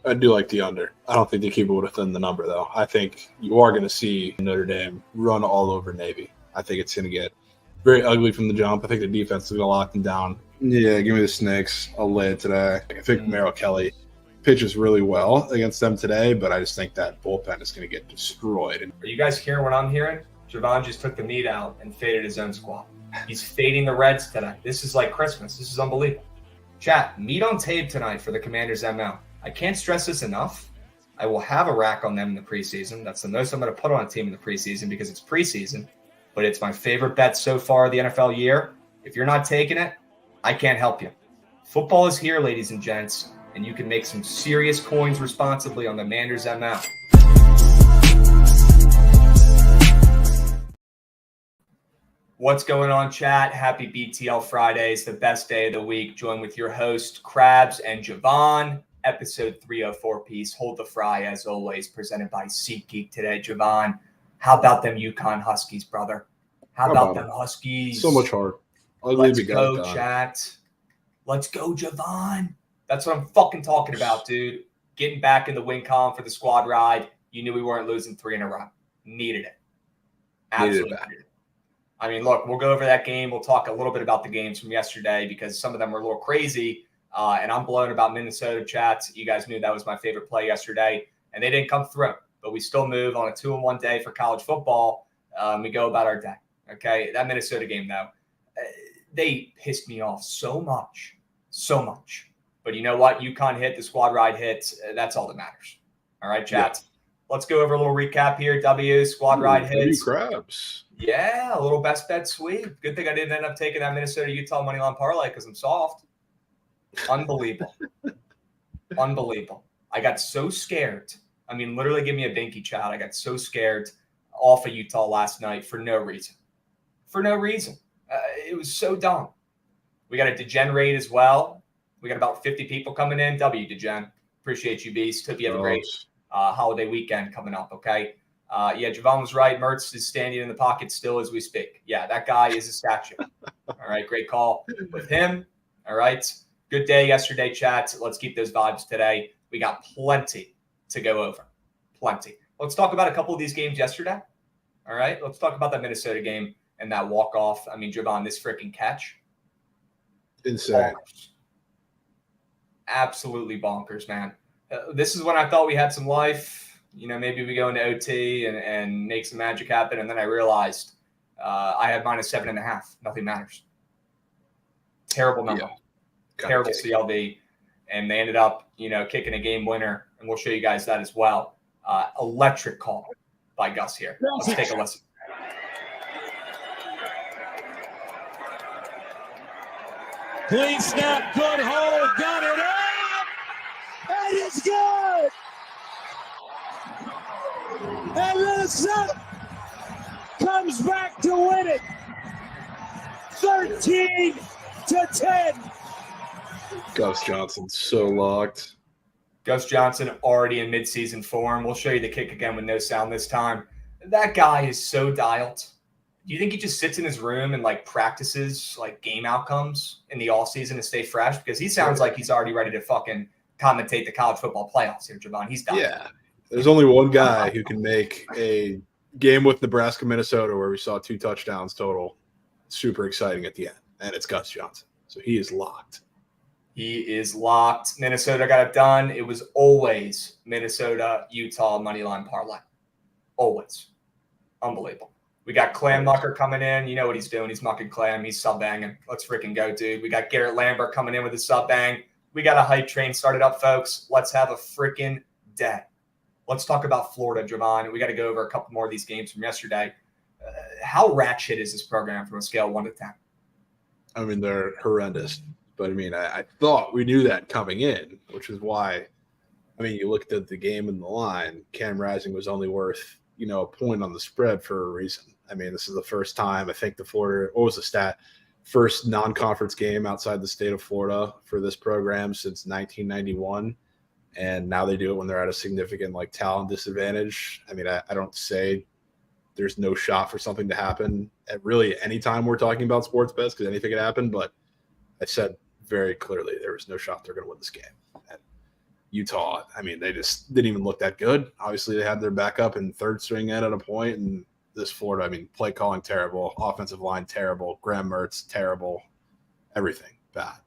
I do like the under. I don't think they keep it within the number, though. I think you are going to see Notre Dame run all over Navy. I think it's going to get very ugly from the jump. I think the defense is going to lock them down. Yeah, give me the Snakes. I'll lay it today. I think Merrill Kelly pitches really well against them today, but I just think that bullpen is going to get destroyed. Are you guys hearing what I'm hearing? Javon just took the meat out and faded his own squad. He's fading the Reds today. This is like Christmas. This is unbelievable. Chat, meat on tape tonight for the Commanders ML. I can't stress this enough. I will have a rack on them in the preseason. That's the most I'm going to put on a team in the preseason because it's preseason. But it's my favorite bet so far of the NFL year. If you're not taking it, I can't help you. Football is here, ladies and gents, and you can make some serious coins responsibly on the Commanders ML. What's going on, chat? Happy BTL Fridays, the best day of the week. Join with your host, Krabs and Javon. Episode 304 piece, Hold the Fry, as always, presented by SeatGeek today. Javon, how about them Uconn Huskies, brother? How about them Huskies? So much heart. Let's go, chat. Let's go, Javon. That's what I'm fucking talking about, dude. Getting back in the win column for the squad ride. You knew we weren't losing 3 in a row. Needed it. Absolutely needed it. I mean, look, we'll go over that game. We'll talk a little bit about the games from yesterday because some of them were a little crazy. And I'm blown about Minnesota, chats. You guys knew that was my favorite play yesterday, and they didn't come through. But we still move on a 2-1 day for college football. We go about our day. Okay, that Minnesota game, though, they pissed me off so much. But you know what? UConn hit, the squad ride hits. That's all that matters. All right, chats. Yeah. Let's go over a little recap here. W, squad ride hits. Crabs. Yeah, a little best bet sweep. Good thing I didn't end up taking that Minnesota-Utah moneyline parlay because I'm soft. Unbelievable. I got so scared. I mean, literally give me a binky, chat. I got so scared off of Utah last night for no reason. For no reason. It was so dumb. We got a degenerate as well. We got about 50 people coming in. W, Degen. Appreciate you, Beast. Hope you have a great holiday weekend coming up, okay? Yeah, Javon was right. Mertz is standing in the pocket still as we speak. Yeah, that guy is a statue. All right, great call with him. All right. Good day yesterday, chat. Let's keep those vibes today. We got plenty to go over. Plenty. Let's talk about a couple of these games yesterday. All right. Let's talk about that Minnesota game and that walk-off. I mean, Javon, this freaking catch. Insane. Bonkers. Absolutely bonkers, man. This is when I thought we had some life. You know, maybe we go into OT and make some magic happen. And then I realized I had -7.5. Nothing matters. Terrible number. Yeah. Terrible CLV. And they ended up, kicking a game winner. And we'll show you guys that as well. Electric call by Gus here. Let's take a listen. Clean snap, good hold, got it up, and it's good! And Minnesota comes back to win it, 13-10. Gus Johnson so locked. Gus Johnson already in midseason form. We'll show you the kick again with no sound this time. That guy is so dialed. Do you think he just sits in his room and practices game outcomes in the off season to stay fresh? Because he sounds like he's already ready to fucking commentate the college football playoffs here, Javon. He's done. Yeah. There's only one guy who can make a game with Nebraska, Minnesota, where we saw 2 touchdowns total, super exciting at the end. And it's Gus Johnson. So he is locked. He is locked. Minnesota got it done. It was always Minnesota, Utah, moneyline parlay. Always. Unbelievable. We got Clam Mucker coming in. You know what he's doing. He's mucking Clam. He's sub-banging. Let's freaking go, dude. We got Garrett Lambert coming in with a sub-bang. We got a hype train started up, folks. Let's have a freaking day. Let's talk about Florida, Javon. We got to go over a couple more of these games from yesterday. How ratchet is this program from a scale of 1 to 10? I mean, they're horrendous. But, I thought we knew that coming in, which is why, you looked at the game and the line. Cam Rising was only worth, a point on the spread for a reason. This is the first time, I think what was the stat? First non-conference game outside the state of Florida for this program since 1991. And now they do it when they're at a significant talent disadvantage. I don't say there's no shot for something to happen at really any time we're talking about sports bets because anything could happen. But I said very clearly there was no shot they're going to win this game. And Utah, they just didn't even look that good. Obviously, they had their backup and third string in at a point, and this Florida, play calling terrible, offensive line terrible, Graham Mertz terrible, everything bad.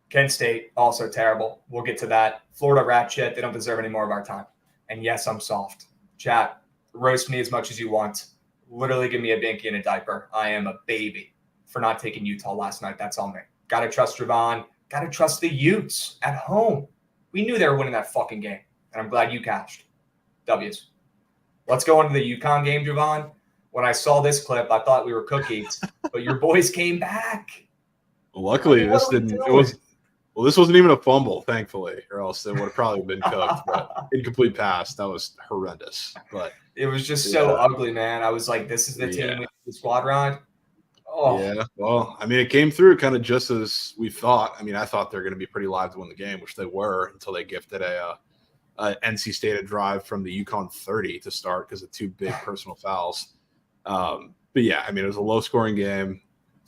Kent State also terrible. We'll get to that. Florida rat shit. They don't deserve any more of our time. And yes, I'm soft. Chat, roast me as much as you want. Literally give me a binky and a diaper. I am a baby for not taking Utah last night. That's on me. Got to trust Javon. Got to trust the Utes at home. We knew they were winning that fucking game, and I'm glad you cashed. W's. Let's go into the Uconn game, Javon. When I saw this clip, I thought we were cookies, but your boys came back. Well, luckily, this wasn't even a fumble, thankfully, or else it would have probably been cooked. But incomplete pass, that was horrendous. But it was just so ugly, man. I was like, this is the team with the squad ride. Oh. Yeah, well, it came through kind of just as we thought. I thought they were going to be pretty live to win the game, which they were until they gifted a NC State drive from the Uconn 30 to start because of 2 big personal fouls. But yeah, it was a low-scoring game,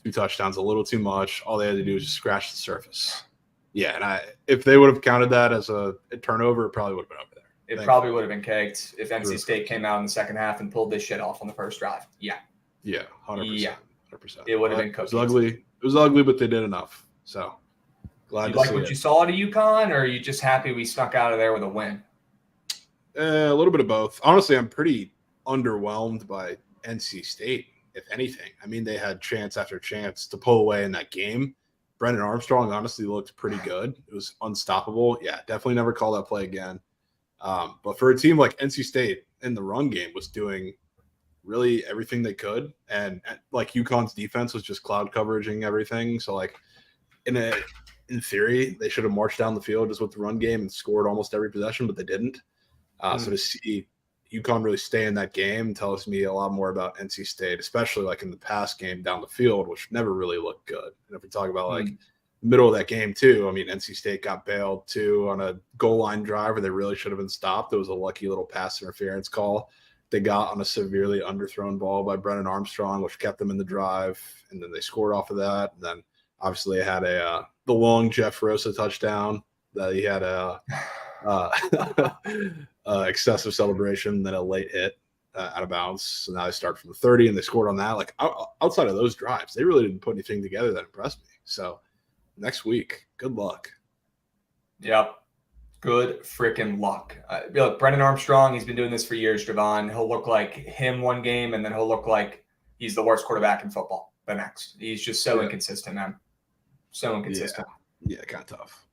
2 touchdowns, a little too much. All they had to do was just scratch the surface. Yeah, and if they would have counted that as a turnover, it probably would have been over there. It probably would have been caked if NC State came out in the second half and pulled this shit off on the first drive. Yeah. Yeah, 100%. Yeah. 100%. It would have been cooked. It was ugly, but they did enough. So glad you to like see what it. You saw at Uconn, or are you just happy we snuck out of there with a win? A little bit of both. Honestly, I'm pretty underwhelmed by NC State, if anything. They had chance after chance to pull away in that game. Brendan Armstrong honestly looked pretty good. It was unstoppable. Yeah, definitely never call that play again. But for a team like NC State in the run game was doing really everything they could. And UConn's defense was just cloud coveraging everything. So in theory, they should have marched down the field just with the run game and scored almost every possession, but they didn't. So to see UConn really stay in that game tells me a lot more about NC State, especially like in the pass game down the field, which never really looked good. And if we talk about like middle of that game too, I mean, NC State got bailed too on a goal line drive where they really should have been stopped. It was a lucky little pass interference call they got on a severely underthrown ball by Brennan Armstrong, which kept them in the drive. And then they scored off of that. And then obviously they had the long Jeff Rosa touchdown that he had excessive celebration, then a late hit out of bounds. So now they start from the 30 and they scored on that. Like outside of those drives, they really didn't put anything together that impressed me. So next week, good luck. Yep. Good freaking luck. Look, Brennan Armstrong, he's been doing this for years, Javon. He'll look like him one game, and then he'll look like he's the worst quarterback in football the next. He's just so inconsistent, man. So inconsistent. Yeah, kind of tough.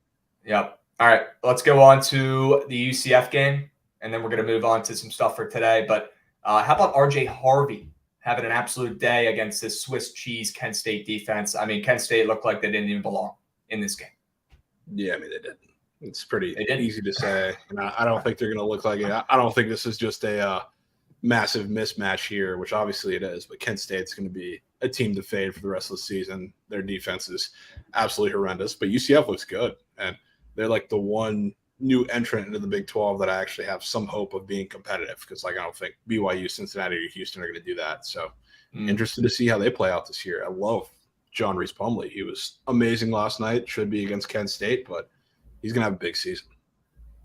Yep. All right, let's go on to the UCF game, and then we're going to move on to some stuff for today. But how about RJ Harvey having an absolute day against this Swiss cheese Kent State defense? I mean, Kent State looked like they didn't even belong in this game. Yeah, I mean, they didn't. It's pretty easy to say. And I don't think they're going to look like it. I don't think this is just a massive mismatch here, which obviously it is. But Kent State's going to be a team to fade for the rest of the season. Their defense is absolutely horrendous. But UCF looks good. And they're like the one new entrant into the Big 12 that I actually have some hope of being competitive, because like I don't think BYU, Cincinnati, or Houston are going to do that. So interested to see how they play out this year. I love John Reese Plumlee. He was amazing last night. Should be against Kent State, but he's going to have a big season.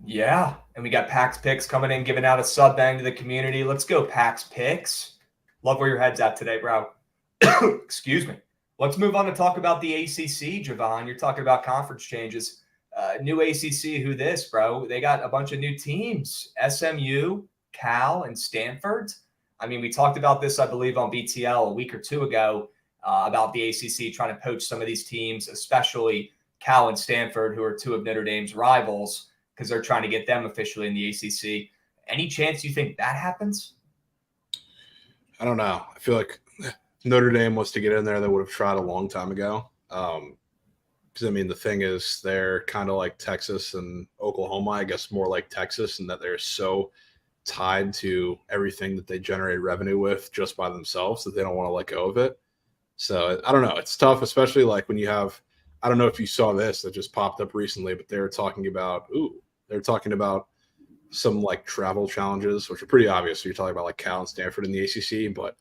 Yeah, and we got Pax Picks coming in, giving out a sub bang to the community. Let's go, Pax Picks. Love where your head's at today, bro. Excuse me. Let's move on to talk about the ACC, Javon. You're talking about conference changes. New ACC, who this, bro? They got a bunch of new teams. SMU, Cal, and Stanford. I mean, we talked about this, I believe, on BTL a week or two ago about the ACC trying to poach some of these teams, especially Cal and Stanford, who are two of Notre Dame's rivals, because they're trying to get them officially in the ACC. Any chance you think that happens? I don't know. I feel like Notre Dame was to get in there, they would have tried a long time ago. Because, I mean, the thing is, they're kind of like Texas and Oklahoma, I guess more like Texas, in that they're so tied to everything that they generate revenue with just by themselves that they don't want to let go of it. So I don't know. It's tough, especially like when you have, I don't know if you saw this that just popped up recently, but they're talking about some like travel challenges, which are pretty obvious. So you're talking about like Cal and Stanford in the ACC, but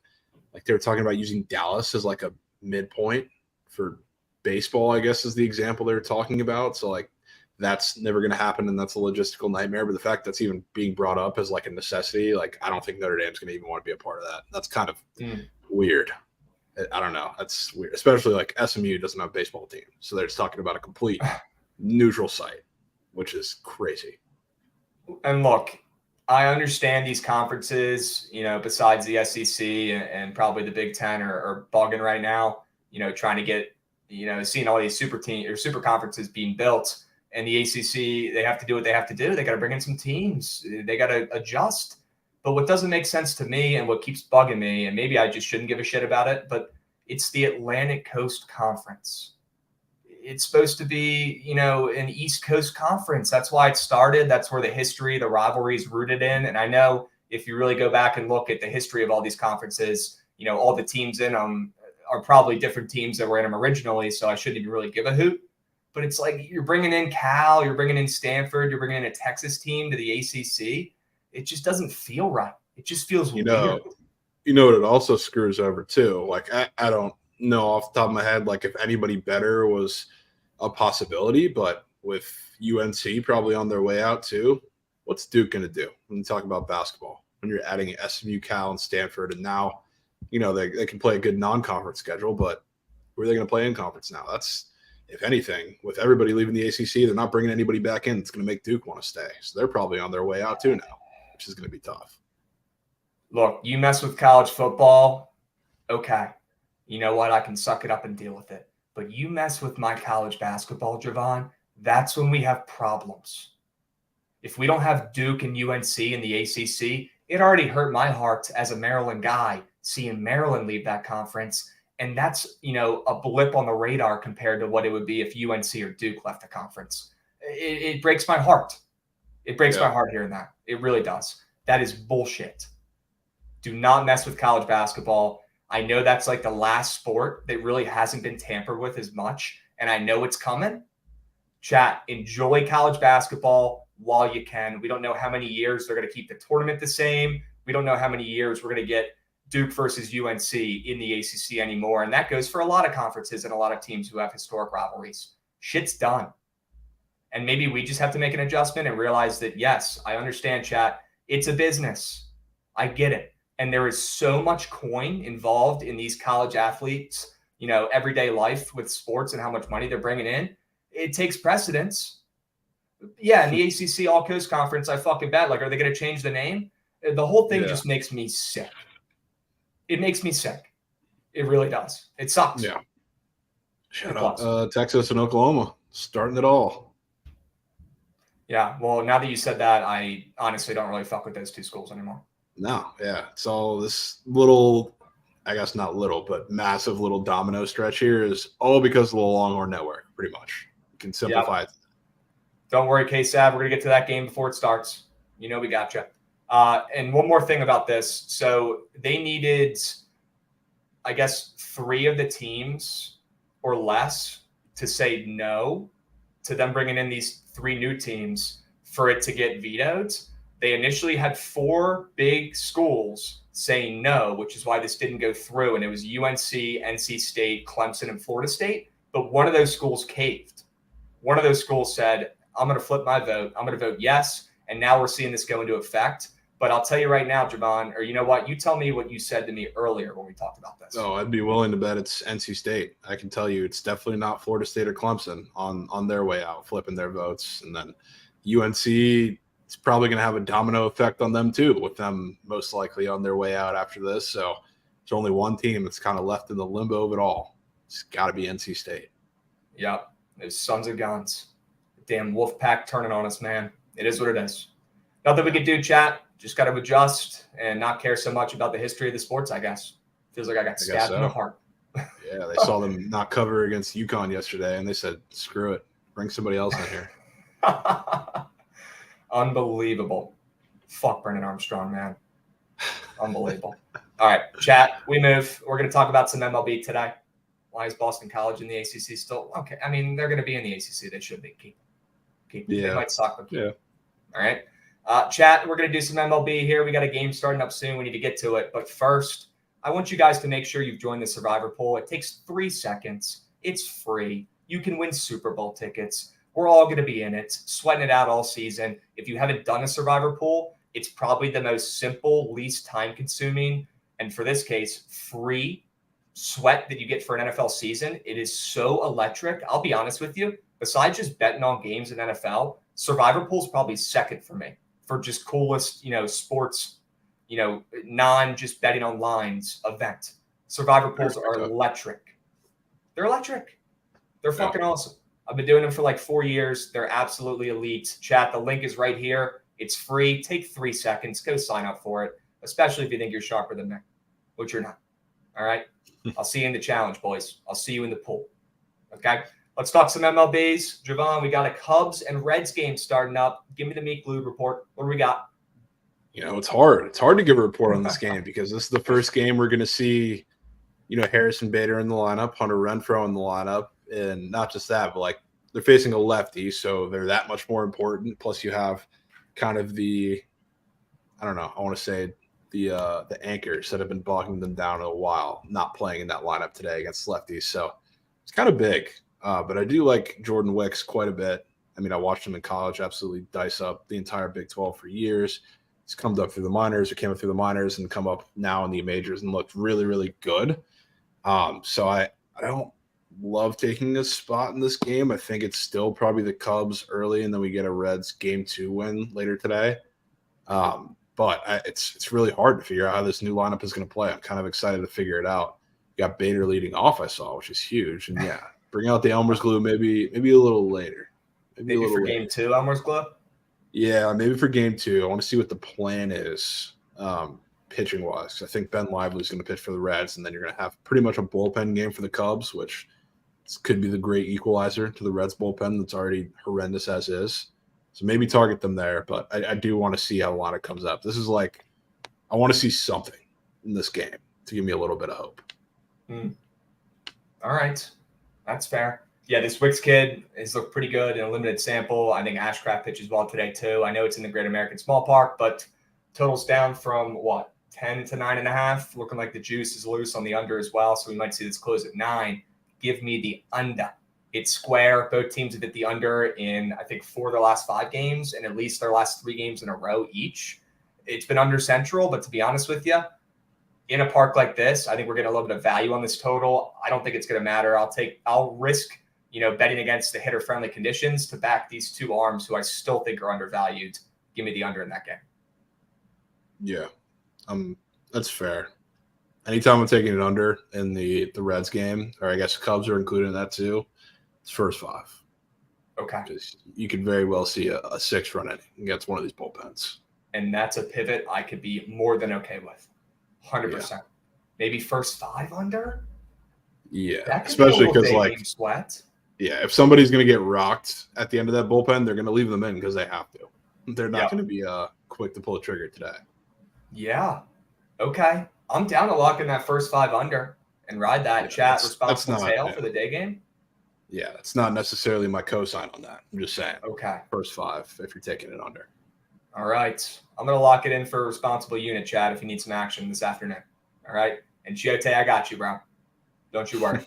like they were talking about using Dallas as like a midpoint for baseball, I guess is the example they were talking about. So like that's never going to happen, and that's a logistical nightmare. But the fact that's even being brought up as like a necessity, like I don't think Notre Dame's going to even want to be a part of that. That's kind of weird. I don't know. That's weird, especially like SMU doesn't have a baseball team, so they're just talking about a complete neutral site, which is crazy. And look, I understand these conferences, besides the SEC and probably the Big Ten are bugging right now, trying to get, seeing all these super conferences being built. And the ACC, they have to do what they have to do. They got to bring in some teams. They got to adjust. But what doesn't make sense to me and what keeps bugging me, and maybe I just shouldn't give a shit about it, but it's the Atlantic Coast Conference. It's supposed to be, an East Coast conference. That's why it started. That's where the history, the rivalry is rooted in. And I know if you really go back and look at the history of all these conferences, all the teams in them are probably different teams that were in them originally. So I shouldn't even really give a hoot. But it's like you're bringing in Cal, you're bringing in Stanford, you're bringing in a Texas team to the ACC. It just doesn't feel right. It just feels weird. You know what it also screws over too? Like I don't know off the top of my head, like if anybody better was a possibility, but with UNC probably on their way out too, what's Duke going to do when you talk about basketball? When you're adding SMU, Cal, and Stanford, and now, they can play a good non-conference schedule, but where are they going to play in conference now? That's, if anything, with everybody leaving the ACC, they're not bringing anybody back in. It's going to make Duke want to stay. So they're probably on their way out too now, which is going to be tough. Look, you mess with college football, okay. You know what? I can suck it up and deal with it. But you mess with my college basketball, Javon, that's when we have problems. If we don't have Duke and UNC in the ACC, it already hurt my heart as a Maryland guy seeing Maryland leave that conference. And that's, a blip on the radar compared to what it would be if UNC or Duke left the conference. It breaks my heart. It breaks my heart hearing that. It really does. That is bullshit. Do not mess with college basketball. I know that's like the last sport that really hasn't been tampered with as much, and I know it's coming. Chat, enjoy college basketball while you can. We don't know how many years they're going to keep the tournament the same. We don't know how many years we're going to get Duke versus UNC in the ACC anymore. And that goes for a lot of conferences and a lot of teams who have historic rivalries. Shit's done. And maybe we just have to make an adjustment and realize that, yes, I understand, chat. It's a business. I get it. And there is so much coin involved in these college athletes, everyday life with sports and how much money they're bringing in. It takes precedence. Yeah, in the ACC All Coast Conference, I fucking bet. Like, are they going to change the name? The whole thing just makes me sick. It makes me sick. It really does. It sucks. Yeah. Shout out Texas and Oklahoma starting it all. Yeah, well, now that you said that, I honestly don't really fuck with those two schools anymore. No, yeah. It's all this little, I guess not little, but massive little domino stretch here is all because of the Longhorn Network, pretty much. You can simplify it. Don't worry, K-Sav. We're going to get to that game before it starts. We got you. And one more thing about this. So they needed, I guess, 3 of the teams or less to say no to them bringing in these 3 new teams for it to get vetoed. They initially had 4 big schools saying no, which is why this didn't go through. And it was UNC, NC State, Clemson, and Florida State. But one of those schools caved. One of those schools said, I'm going to flip my vote. I'm going to vote yes. And now we're seeing this go into effect. But I'll tell you right now, Javon, or you know what? You tell me what you said to me earlier when we talked about this. Oh, I'd be willing to bet it's NC State. I can tell you it's definitely not Florida State or Clemson on their way out, flipping their votes. And then UNC, it's probably going to have a domino effect on them too, with them most likely on their way out after this. So there's only one team that's kind of left in the limbo of it all. It's got to be NC State. Yep. Those sons of guns. Damn wolf pack turning on us, man. It is what it is. Nothing we can do, chat. Just got to adjust and not care so much about the history of the sports, I guess. Feels like I got stabbed in the heart. Yeah, they saw them not cover against Uconn yesterday, and they said, screw it. Bring somebody else in here. Unbelievable. Fuck Brennan Armstrong, man. Unbelievable. All right, chat, we move. We're going to talk about some MLB today. Why is Boston College in the ACC still? Okay, I mean, they're going to be in the ACC. They should be. Keep. Yeah. They might suck, but keep. Yeah. All right. Chat, we're going to do some MLB here. We got a game starting up soon. We need to get to it. But first, I want you guys to make sure you've joined the Survivor Pool. It takes 3 seconds. It's free. You can win Super Bowl tickets. We're all going to be in it, sweating it out all season. If you haven't done a Survivor Pool, it's probably the most simple, least time-consuming, and for this case, free sweat that you get for an NFL season. It is so electric. I'll be honest with you. Besides just betting on games in NFL, Survivor Pool is probably second for me for just coolest, sports, non just betting on lines event. Survivor Pools are electric. They're electric. They're fucking awesome. I've been doing them for like 4 years. They're absolutely elite. Chat, the link is right here. It's free. Take 3 seconds. Go sign up for it, especially if you think you're sharper than me, which you're not. All right? I'll see you in the challenge, boys. I'll see you in the pool. Okay? Let's talk some MLBs. Javon, we got a Cubs and Reds game starting up. Give me the Meek Lube report. What do we got? It's hard. It's hard to give a report on this game because this is the first game we're going to see, Harrison Bader in the lineup, Hunter Renfroe in the lineup. And not just that, but like they're facing a lefty, so they're that much more important. Plus you have kind of the anchors that have been bogging them down a while, not playing in that lineup today against lefties. So it's kind of big. But I do like Jordan Wicks quite a bit. I mean, I watched him in college absolutely dice up the entire Big 12 for years. He's come up through the minors and come up now in the majors and looked really, really good. So I don't love taking a spot in this game. I think it's still probably the Cubs early, and then we get a Reds Game 2 win later today. But it's really hard to figure out how this new lineup is going to play. I'm kind of excited to figure it out. You got Bader leading off, I saw, which is huge. And yeah, bring out the Elmer's glue maybe a little later. Maybe for Game 2, Elmer's glue? Yeah, maybe for Game 2. I want to see what the plan is pitching-wise. I think Ben Lively's going to pitch for the Reds, and then you're going to have pretty much a bullpen game for the Cubs, which could be the great equalizer to the Reds bullpen that's already horrendous as is. So maybe target them there, but I do want to see how a lot of comes up. This is like, I want to see something in this game to give me a little bit of hope. All right. That's fair. Yeah, this Wicks kid has looked pretty good in a limited sample. I think Ashcraft pitches well today, too. I know it's in the Great American Small Park, but total's down from, 10 to 9.5. Looking like the juice is loose on the under as well, so we might see this close at 9. Give me the under. It's square. Both teams have hit the under in, I think, 4 of their last 5 games and at least their last 3 games in a row each. It's been under central, but to be honest with you, in a park like this, I think we're getting a little bit of value on this total. I don't think it's going to matter. I'll risk, betting against the hitter-friendly conditions to back these 2 arms who I still think are undervalued. Give me the under in that game. Yeah, that's fair. Anytime I'm taking it under in the Reds game, or I guess the Cubs are included in that too, it's first 5. Okay. Because you could very well see a 6-run inning against one of these bullpens. And that's a pivot I could be more than okay with. 100%. Yeah. Maybe first 5 under? Yeah, especially because sweat. Yeah, if somebody's going to get rocked at the end of that bullpen, they're going to leave them in because they have to. They're not going to be quick to pull a trigger today. Yeah. Okay. I'm down to lock in that first 5 under and ride that. Chat responsible tail for the day game. Yeah, that's not necessarily my cosign on that. I'm just saying. Okay. First 5 if you're taking it under. All right. I'm going to lock it in for responsible unit, Chad, if you need some action this afternoon. All right. And Chiote, I got you, bro. Don't you worry.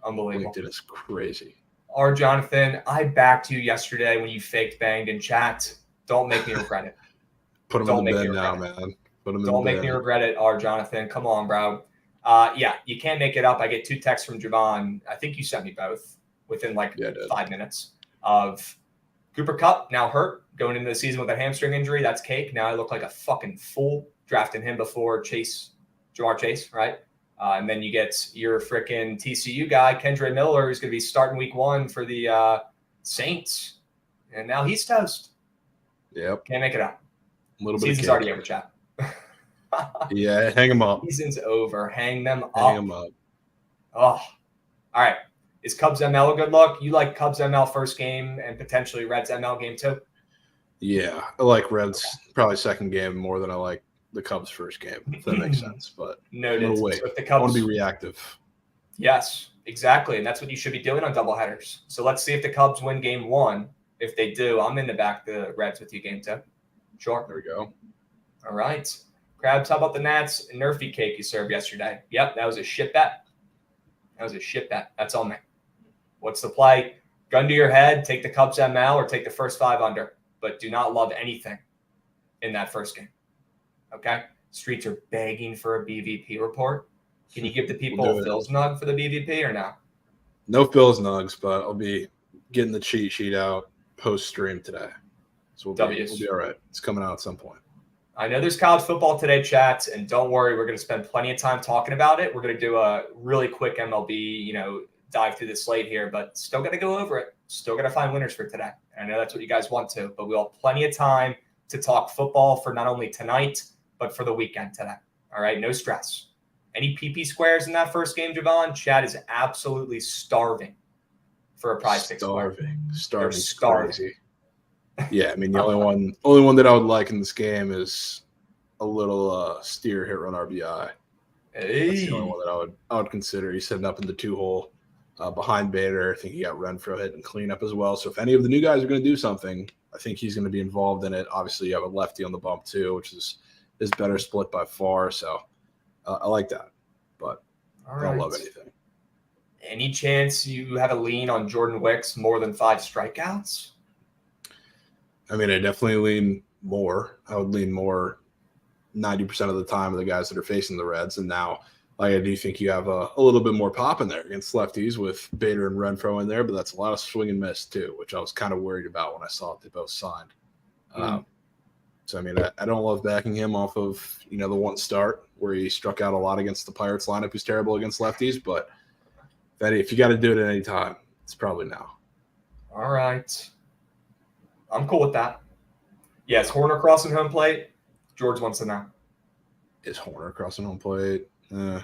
Unbelievable. LinkedIn is crazy. R. Jonathan, I backed you yesterday when you faked banged in chat. Don't make me regret it. Put him in the bed now, man. Don't make me regret it, R. Jonathan. Come on, bro. Yeah, you can't make it up. I get 2 texts from Javon. I think you sent me both within 5 minutes of Cooper Kupp now hurt going into the season with a hamstring injury. That's cake. Now I look like a fucking fool drafting him before Jamar Chase, right? And then you get your freaking TCU guy, Kendre Miller, who's going to be starting week 1 for the Saints. And now he's toast. Yep. Can't make it up. Season's already over, chat. Yeah, hang them up. Season's over. Hang them up. Hang them up. Oh, all right. Is Cubs ML a good look? You like Cubs ML first game and potentially Reds ML game too? Yeah, I like Reds probably second game more than I like the Cubs first game, if that makes sense. But noted. Wait. So if the Cubs, I want to be reactive. Yes, exactly. And that's what you should be doing on doubleheaders. So let's see if the Cubs win game 1. If they do, I'm in the back the Reds with you game 2. Sure. There we go. All right. Krabs, how about the Nats Nerfy cake you served yesterday? Yep, that was a shit bet. That's on me. What's the play? Gun to your head, take the Cubs ML or take the first 5 under. But do not love anything in that first game. Okay? Streets are begging for a BVP report. Can you give the people a Phil's nug for the BVP or no? No Phil's nugs, but I'll be getting the cheat sheet out post-stream today. So we'll be all right. It's coming out at some point. I know there's college football today, chats, and don't worry, we're going to spend plenty of time talking about it. We're going to do a really quick MLB, dive through the slate here, but still got to go over it. Still got to find winners for today. And I know that's what you guys want to, but we'll have plenty of time to talk football for not only tonight, but for the weekend today. All right, no stress. Any PP squares in that first game, Javon? Chad is absolutely starving for a prize pick square. Starving. Crazy. Yeah, I mean the only one that I would like in this game is a little steer hit run RBI. Hey. That's the only one that I would consider. He's setting up in the 2-hole behind Bader. I think he got Renfroe hit and cleanup as well. So if any of the new guys are going to do something, I think he's going to be involved in it. Obviously, you have a lefty on the bump too, which is better split by far. So I like that, but I don't love anything. Any chance you have a lean on Jordan Wicks more than 5 strikeouts? I mean, I definitely lean more. I would lean more 90% of the time of the guys that are facing the Reds. And now, I do think you have a little bit more pop in there against lefties with Bader and Renfroe in there, but that's a lot of swing and miss too, which I was kind of worried about when I saw it. They both signed. So, I mean, I don't love backing him off of, the one start where he struck out a lot against the Pirates lineup who's terrible against lefties. But if you got to do it at any time, it's probably now. All right. I'm cool with that. Yes, Horner crossing home plate. George wants to know. Is Horner crossing home plate? I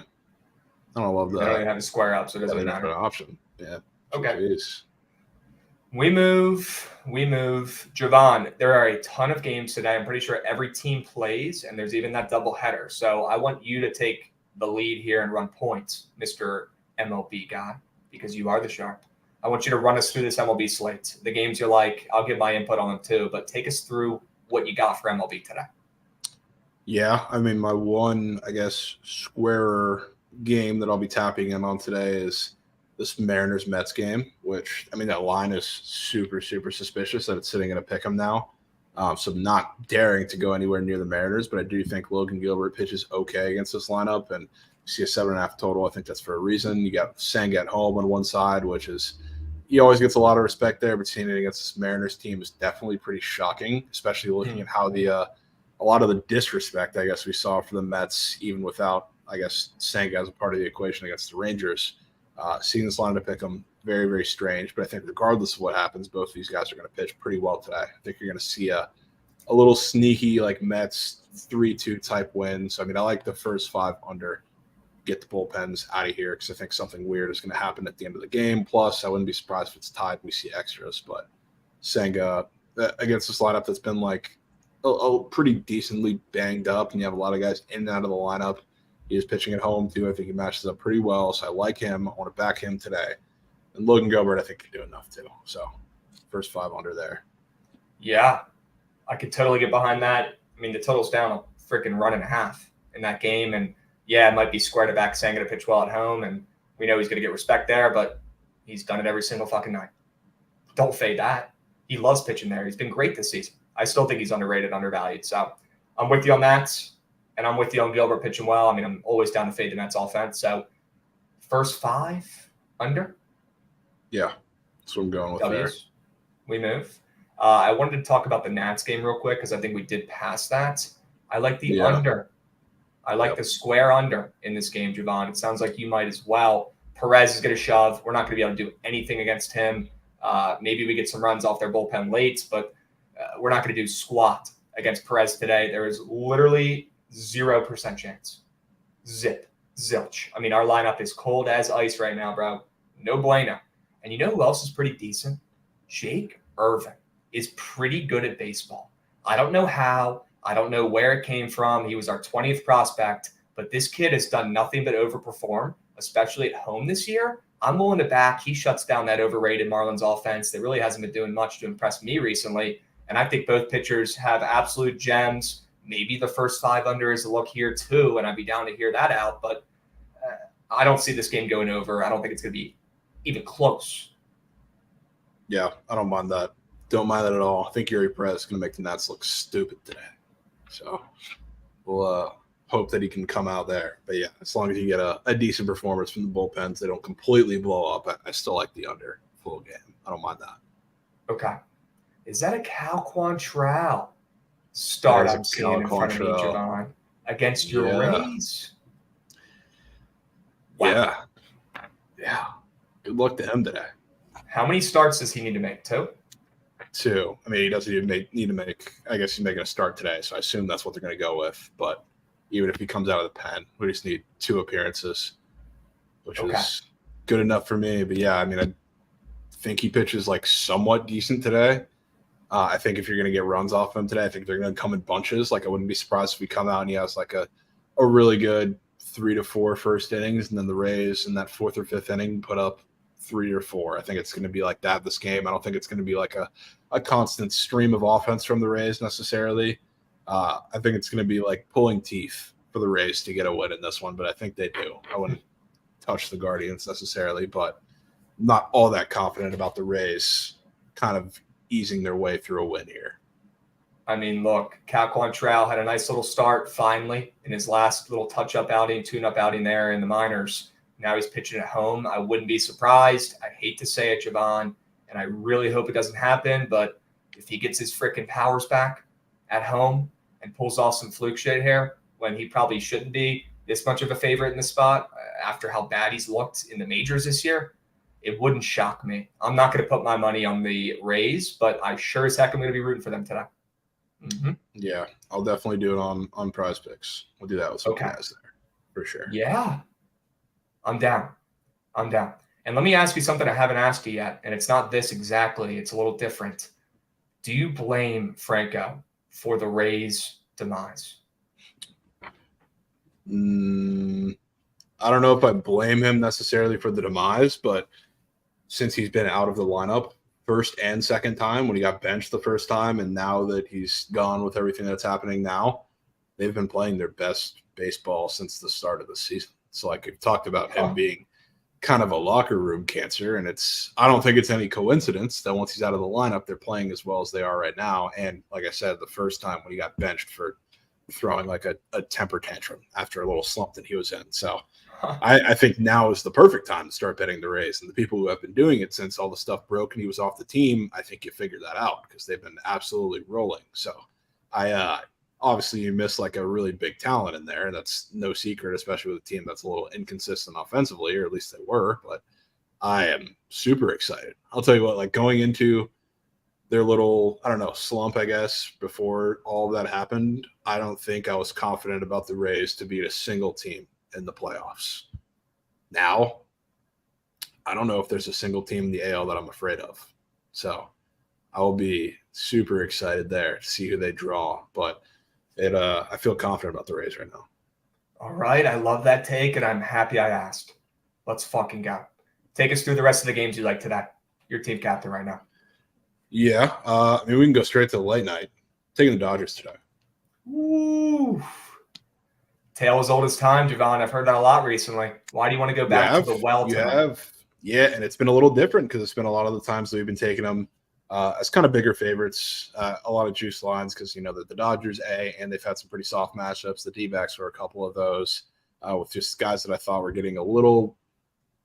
don't love that. I don't even have a square up, so it doesn't matter. An option. Yeah. Okay. Jeez. We move. Javon, there are a ton of games today. I'm pretty sure every team plays, and there's even that doubleheader. So I want you to take the lead here and run points, Mr. MLB guy, because you are the sharp. I want you to run us through this MLB slate. The games you like, I'll give my input on them too, but take us through what you got for MLB today. Yeah, I mean, my one, I guess, squarer game that I'll be tapping in on today is this Mariners-Mets game, which, I mean, that line is super, super suspicious that it's sitting in a pick'em now. So I'm not daring to go anywhere near the Mariners, but I do think Logan Gilbert pitches okay against this lineup, and you see a 7.5 total. I think that's for a reason. You got Sang at home on one side, which is he always gets a lot of respect there, but seeing it against this Mariners team is definitely pretty shocking, especially looking at how a lot of the disrespect, I guess, we saw for the Mets, even without, I guess, Sang as a part of the equation against the Rangers. Seeing this lineup pick them, very, very strange. But I think regardless of what happens, both of these guys are going to pitch pretty well today. I think you're going to see a little sneaky, like Mets 3-2 type win. So, I mean, I like the first 5 under. Get the bullpens out of here because I think something weird is going to happen at the end of the game. Plus, I wouldn't be surprised if it's tied and we see extras. But Senga against this lineup that's been like a pretty decently banged up, and you have a lot of guys in and out of the lineup. He is pitching at home too. I think he matches up pretty well, so I like him. I want to back him today. And Logan Gilbert, I think, can do enough too. So first 5 under there. Yeah, I could totally get behind that. I mean, the total's down a freaking run and a half in that game, and yeah, it might be square to back Senga to pitch well at home, and we know he's going to get respect there, but he's done it every single fucking night. Don't fade that. He loves pitching there. He's been great this season. I still think he's underrated, undervalued. So I'm with you on that, and I'm with you on Gilbert pitching well. I mean, I'm always down to fade the Mets offense. So first 5 under? Yeah, that's what I'm going with W's. there. We move. I wanted to talk about the Nats game real quick because I think we did pass that. I like the under. I like the square under in this game, Javon. It sounds like you might as well. Perez is going to shove. We're not going to be able to do anything against him. Maybe we get some runs off their bullpen late, but we're not going to do squat against Perez today. There is literally 0% chance. Zip. Zilch. I mean, our lineup is cold as ice right now, bro. No bueno. And you know who else is pretty decent? Jake Irvin is pretty good at baseball. I don't know how. I don't know where it came from. He was our 20th prospect, but this kid has done nothing but overperform, especially at home this year. I'm willing to back he shuts down that overrated Marlins offense that really hasn't been doing much to impress me recently. And I think both pitchers have absolute gems. Maybe the first 5 under is a look here too, and I'd be down to hear that out. But I don't see this game going over. I don't think it's going to be even close. Yeah, I don't mind that. Don't mind that at all. I think Yuri Perez is going to make the Nats look stupid today. So we'll hope that he can come out there. But, yeah, as long as you get a decent performance from the bullpens, they don't completely blow up. I still like the under full game. I don't mind that. Okay. Is that a Cal Quantrill start I'm seeing in front of me, Javon, against your Rays? Wow. Yeah. Good luck to him today. How many starts does he need to make? 2? 2. I mean, he doesn't even need to make – I guess he's making a start today, so I assume that's what they're going to go with. But even if he comes out of the pen, we just need 2 appearances, which is good enough for me. But, yeah, I mean, I think he pitches, like, somewhat decent today. I think if you're going to get runs off him today, I think they're going to come in bunches. Like, I wouldn't be surprised if he come out and he has, like, a really good 3 to 4 first innings, and then the Rays in that 4th or 5th inning put up 3 or 4. I think it's going to be like that this game. I don't think it's going to be like a constant stream of offense from the Rays necessarily. I think it's going to be like pulling teeth for the Rays to get a win in this one, but I think they do. I wouldn't touch the Guardians necessarily, but not all that confident about the Rays kind of easing their way through a win here. I mean, look, Cal Quantrill had a nice little start finally in his last little touch-up outing, tune-up outing there in the minors. Now he's pitching at home. I wouldn't be surprised. I hate to say it, Javon, and I really hope it doesn't happen, but if he gets his freaking powers back at home and pulls off some fluke shit here when he probably shouldn't be this much of a favorite in the spot after how bad he's looked in the majors this year, it wouldn't shock me. I'm not going to put my money on the Rays, but I sure as heck am going to be rooting for them today. Mm-hmm. Yeah, I'll definitely do it on Prize Picks. We'll do that with some guys there for sure. Yeah. I'm down. And let me ask you something I haven't asked you yet, and it's not this exactly. It's a little different. Do you blame Franco for the Rays' demise? I don't know if I blame him necessarily for the demise, but since he's been out of the lineup first and second time, when he got benched the first time, and now that he's gone with everything that's happening now, they've been playing their best baseball since the start of the season. So, like, we've talked about him being kind of a locker room cancer, and I don't think it's any coincidence that once he's out of the lineup, they're playing as well as they are right now. And like I said, the first time when he got benched for throwing like a temper tantrum after a little slump that he was in. So I think now is the perfect time to start betting the Rays. And the people who have been doing it since all the stuff broke and he was off the team, I think you figured that out because they've been absolutely rolling. So obviously you miss like a really big talent in there. And that's no secret, especially with a team that's a little inconsistent offensively, or at least they were. But I am super excited. I'll tell you what, like going into their little, I don't know, slump, I guess, before all of that happened, I don't think I was confident about the Rays to beat a single team in the playoffs. Now, I don't know if there's a single team in the AL that I'm afraid of. So I will be super excited there to see who they draw. But I feel confident about the Rays right now. All right. I love that take, and I'm happy I asked. Let's fucking go. Take us through the rest of the games you like today. Your team captain right now. Yeah. I mean, we can go straight to the late night. Taking the Dodgers today. Ooh. Tale as old as time, Javon. I've heard that a lot recently. Why do you want to go back to the well tonight? Yeah, and it's been a little different because it's been a lot of the times that we've been taking them as kind of bigger favorites, a lot of juice lines because, you know, the Dodgers, and they've had some pretty soft matchups. The D-backs were a couple of those with just guys that I thought were getting a little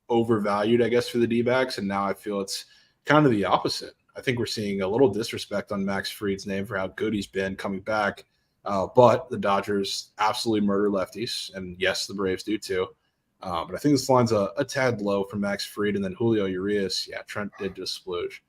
overvalued, I guess, for the D-backs, and now I feel it's kind of the opposite. I think we're seeing a little disrespect on Max Fried's name for how good he's been coming back. But the Dodgers absolutely murder lefties. And yes, the Braves do too. But I think this line's a tad low for Max Fried. And then Julio Urias. Yeah, Trent did just splooge.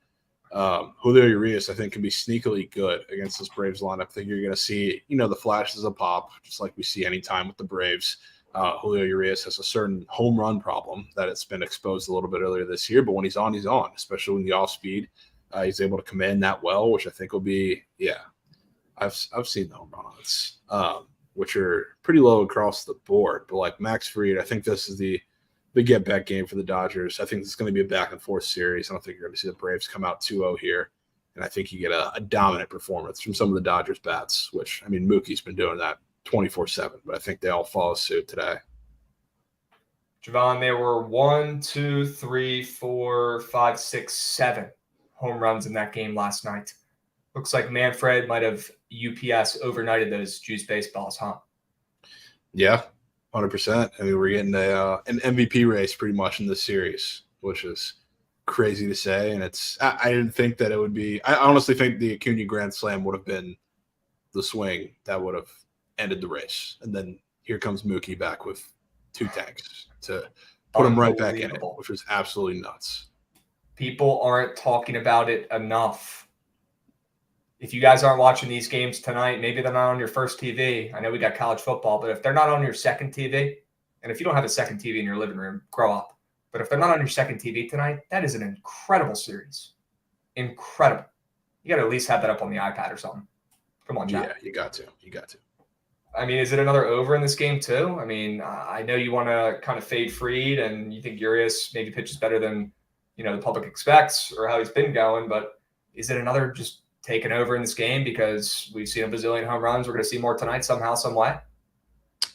Julio Urias, I think, can be sneakily good against this Braves lineup. I think you're going to see, you know, the flashes of pop, just like we see anytime with the Braves. Julio Urias has a certain home run problem that it's been exposed a little bit earlier this year. But when he's on, especially when the off speed. He's able to command that well, which I think will be, I've seen the home run odds, which are pretty low across the board. But like Max Fried, I think this is the get back game for the Dodgers. I think it's going to be a back and forth series. I don't think you're going to see the Braves come out 2-0 here. And I think you get a dominant performance from some of the Dodgers bats, which, I mean, Mookie's been doing that 24/7, but I think they all follow suit today. Javon, there were 1, 2, 3, 4, 5, 6, 7 home runs in that game last night. Looks like Manfred might have UPS overnighted those juice baseballs, huh? Yeah, 100%. I mean, we're getting an MVP race pretty much in this series, which is crazy to say. And I didn't think that it would be – I honestly think the Acuna Grand Slam would have been the swing that would have ended the race. And then here comes Mookie back with 2 tanks to put him right back in it, which was absolutely nuts. People aren't talking about it enough. If you guys aren't watching these games tonight, maybe they're not on your first TV. I know we got college football, but if they're not on your second TV, and if you don't have a second TV in your living room, grow up. But if they're not on your second TV tonight, that is an incredible series. Incredible. You got to at least have that up on the iPad or something. Come on, Jack. Yeah, you got to. I mean, is it another over in this game too? I mean, I know you want to kind of fade Fried, and you think Urias maybe pitches better than the public expects or how he's been going, but is it another just taking over in this game because we've seen a bazillion home runs? We're going to see more tonight somehow, some way.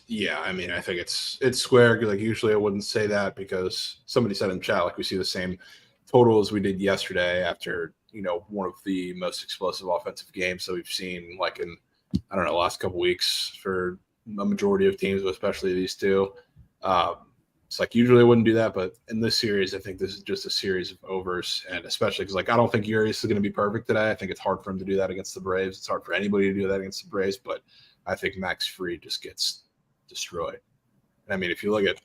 Yeah, I mean, I think it's square. Like usually I wouldn't say that because somebody said in chat, like we see the same total as we did yesterday after, one of the most explosive offensive games that we've seen like in, I don't know, last couple weeks for a majority of teams, especially these two. It's like usually I wouldn't do that, but in this series, I think this is just a series of overs, and especially because I don't think Urias is going to be perfect today. I think it's hard for him to do that against the Braves. It's hard for anybody to do that against the Braves, but I think Max Fried just gets destroyed. And I mean, if you look at,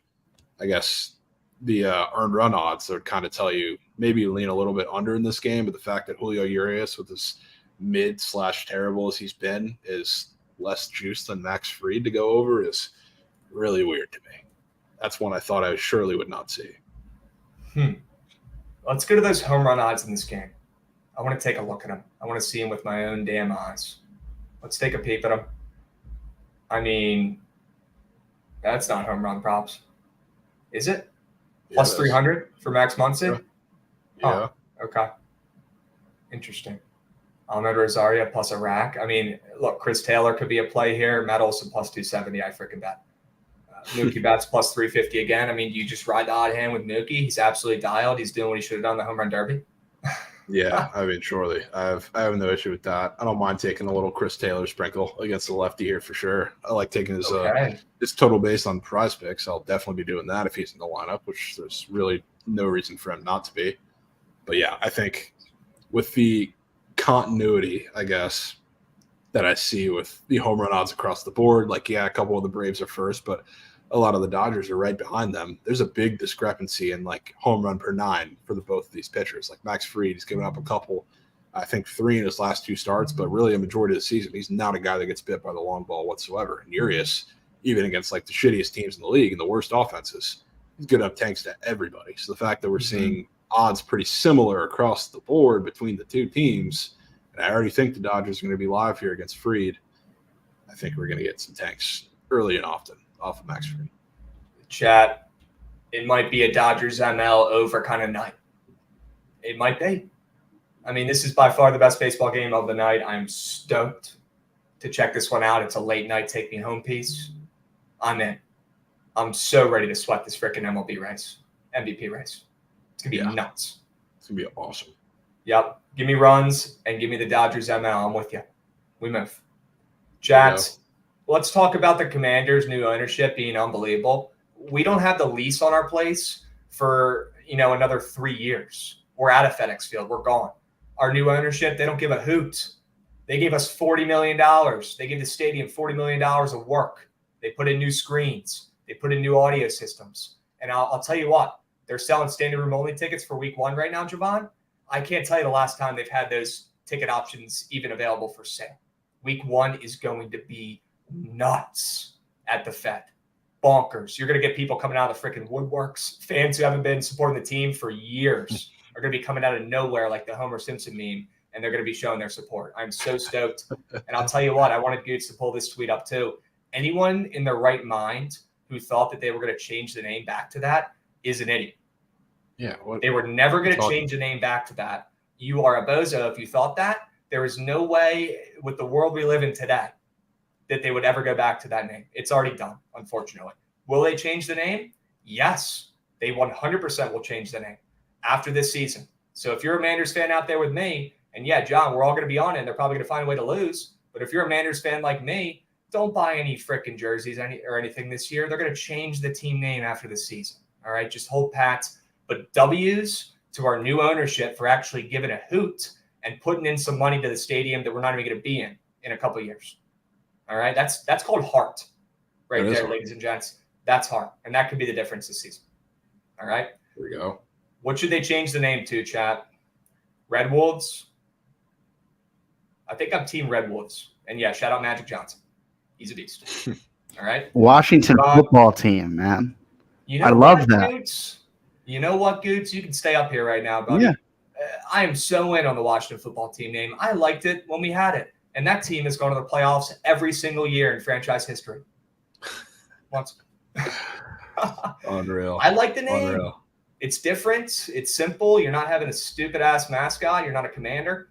I guess, the earned run odds, that would kind of tell you maybe lean a little bit under in this game, but the fact that Julio Urias, with as mid/terrible as he's been, is less juice than Max Fried to go over is really weird to me. That's one I thought I surely would not see. Let's go to those home run odds in this game. I want to take a look at them. I want to see them with my own damn eyes. Let's take a peep at them. I mean, that's not home run props. Is it? Plus 300 for Max Muncy? Yeah. Oh, okay. Interesting. Ahmed Rosario plus a rack. I mean, look, Chris Taylor could be a play here. Matt Olson plus 270. I freaking bet. Mookie Betts plus 350 again. I mean, you just ride the hot hand with Mookie. He's absolutely dialed. He's doing what he should have done in the home run derby. Yeah, I mean, surely. I have no issue with that. I don't mind taking a little Chris Taylor sprinkle against the lefty here for sure. I like taking his total based on prize picks. I'll definitely be doing that if he's in the lineup, which there's really no reason for him not to be. But yeah, I think with the continuity, I guess, that I see with the home run odds across the board, like, yeah, a couple of the Braves are first, but a lot of the Dodgers are right behind them. There's a big discrepancy in like home run per 9 for both of these pitchers. Like Max Fried, he's given up a couple, I think 3 in his last 2 starts, but really a majority of the season, he's not a guy that gets bit by the long ball whatsoever. And Urias, even against like the shittiest teams in the league and the worst offenses, he's good up tanks to everybody. So the fact that we're seeing odds pretty similar across the board between the two teams, and I already think the Dodgers are going to be live here against Fried, I think we're going to get some tanks early and often off of Max Fried. Chat, it might be a Dodgers ML over kind of night. It might be. I mean, this is by far the best baseball game of the night. I'm stoked to check this one out. It's a late night take me home piece. I'm in. I'm so ready to sweat this freaking MLB race, MVP race. It's going to be nuts. It's going to be awesome. Yep. Give me runs and give me the Dodgers ML. I'm with you. We move. Chats. Let's talk about the Commanders' new ownership being unbelievable. We don't have the lease on our place for, another 3 years. We're out of FedEx Field. We're gone. Our new ownership, they don't give a hoot. They gave us $40 million. They gave the stadium $40 million of work. They put in new screens. They put in new audio systems. And I'll tell you what, they're selling standing room only tickets for week 1 right now, Javon. I can't tell you the last time they've had those ticket options even available for sale. Week 1 is going to be nuts at the Fed. Bonkers. You're going to get people coming out of the freaking woodworks. Fans who haven't been supporting the team for years are going to be coming out of nowhere like the Homer Simpson meme, and they're going to be showing their support. I'm so stoked. And I'll tell you what, I wanted Goots to pull this tweet up too. Anyone in their right mind who thought that they were going to change the name back to that is an idiot. Yeah. They were never going to change the name back to that. You are a bozo if you thought that. There is no way with the world we live in today that they would ever go back to that name. It's already done, unfortunately. Will they change the name? Yes. They 100% will change the name after this season. So if you're a Manders fan out there with me, and yeah, John, we're all going to be on it, and they're probably going to find a way to lose. But if you're a Manders fan like me, don't buy any freaking jerseys or anything this year. They're going to change the team name after the season. All right, just hold pat. But W's to our new ownership for actually giving a hoot and putting in some money to the stadium that we're not even going to be in a couple of years. All right, that's called heart right there, ladies and gents. That's heart, and that could be the difference this season. All right? There we go. What should they change the name to, chat? Red Wolves? I think I'm Team Red Wolves. And yeah, shout out Magic Johnson. He's a beast. All right? Washington football team, man. I love that. Goots? You know what, Goots? You can stay up here right now, buddy. Yeah. I am so in on the Washington football team name. I liked it when we had it. And that team has gone to the playoffs every single year in franchise history. Once. Unreal. I like the name. Unreal. It's different. It's simple. You're not having a stupid-ass mascot. You're not a commander.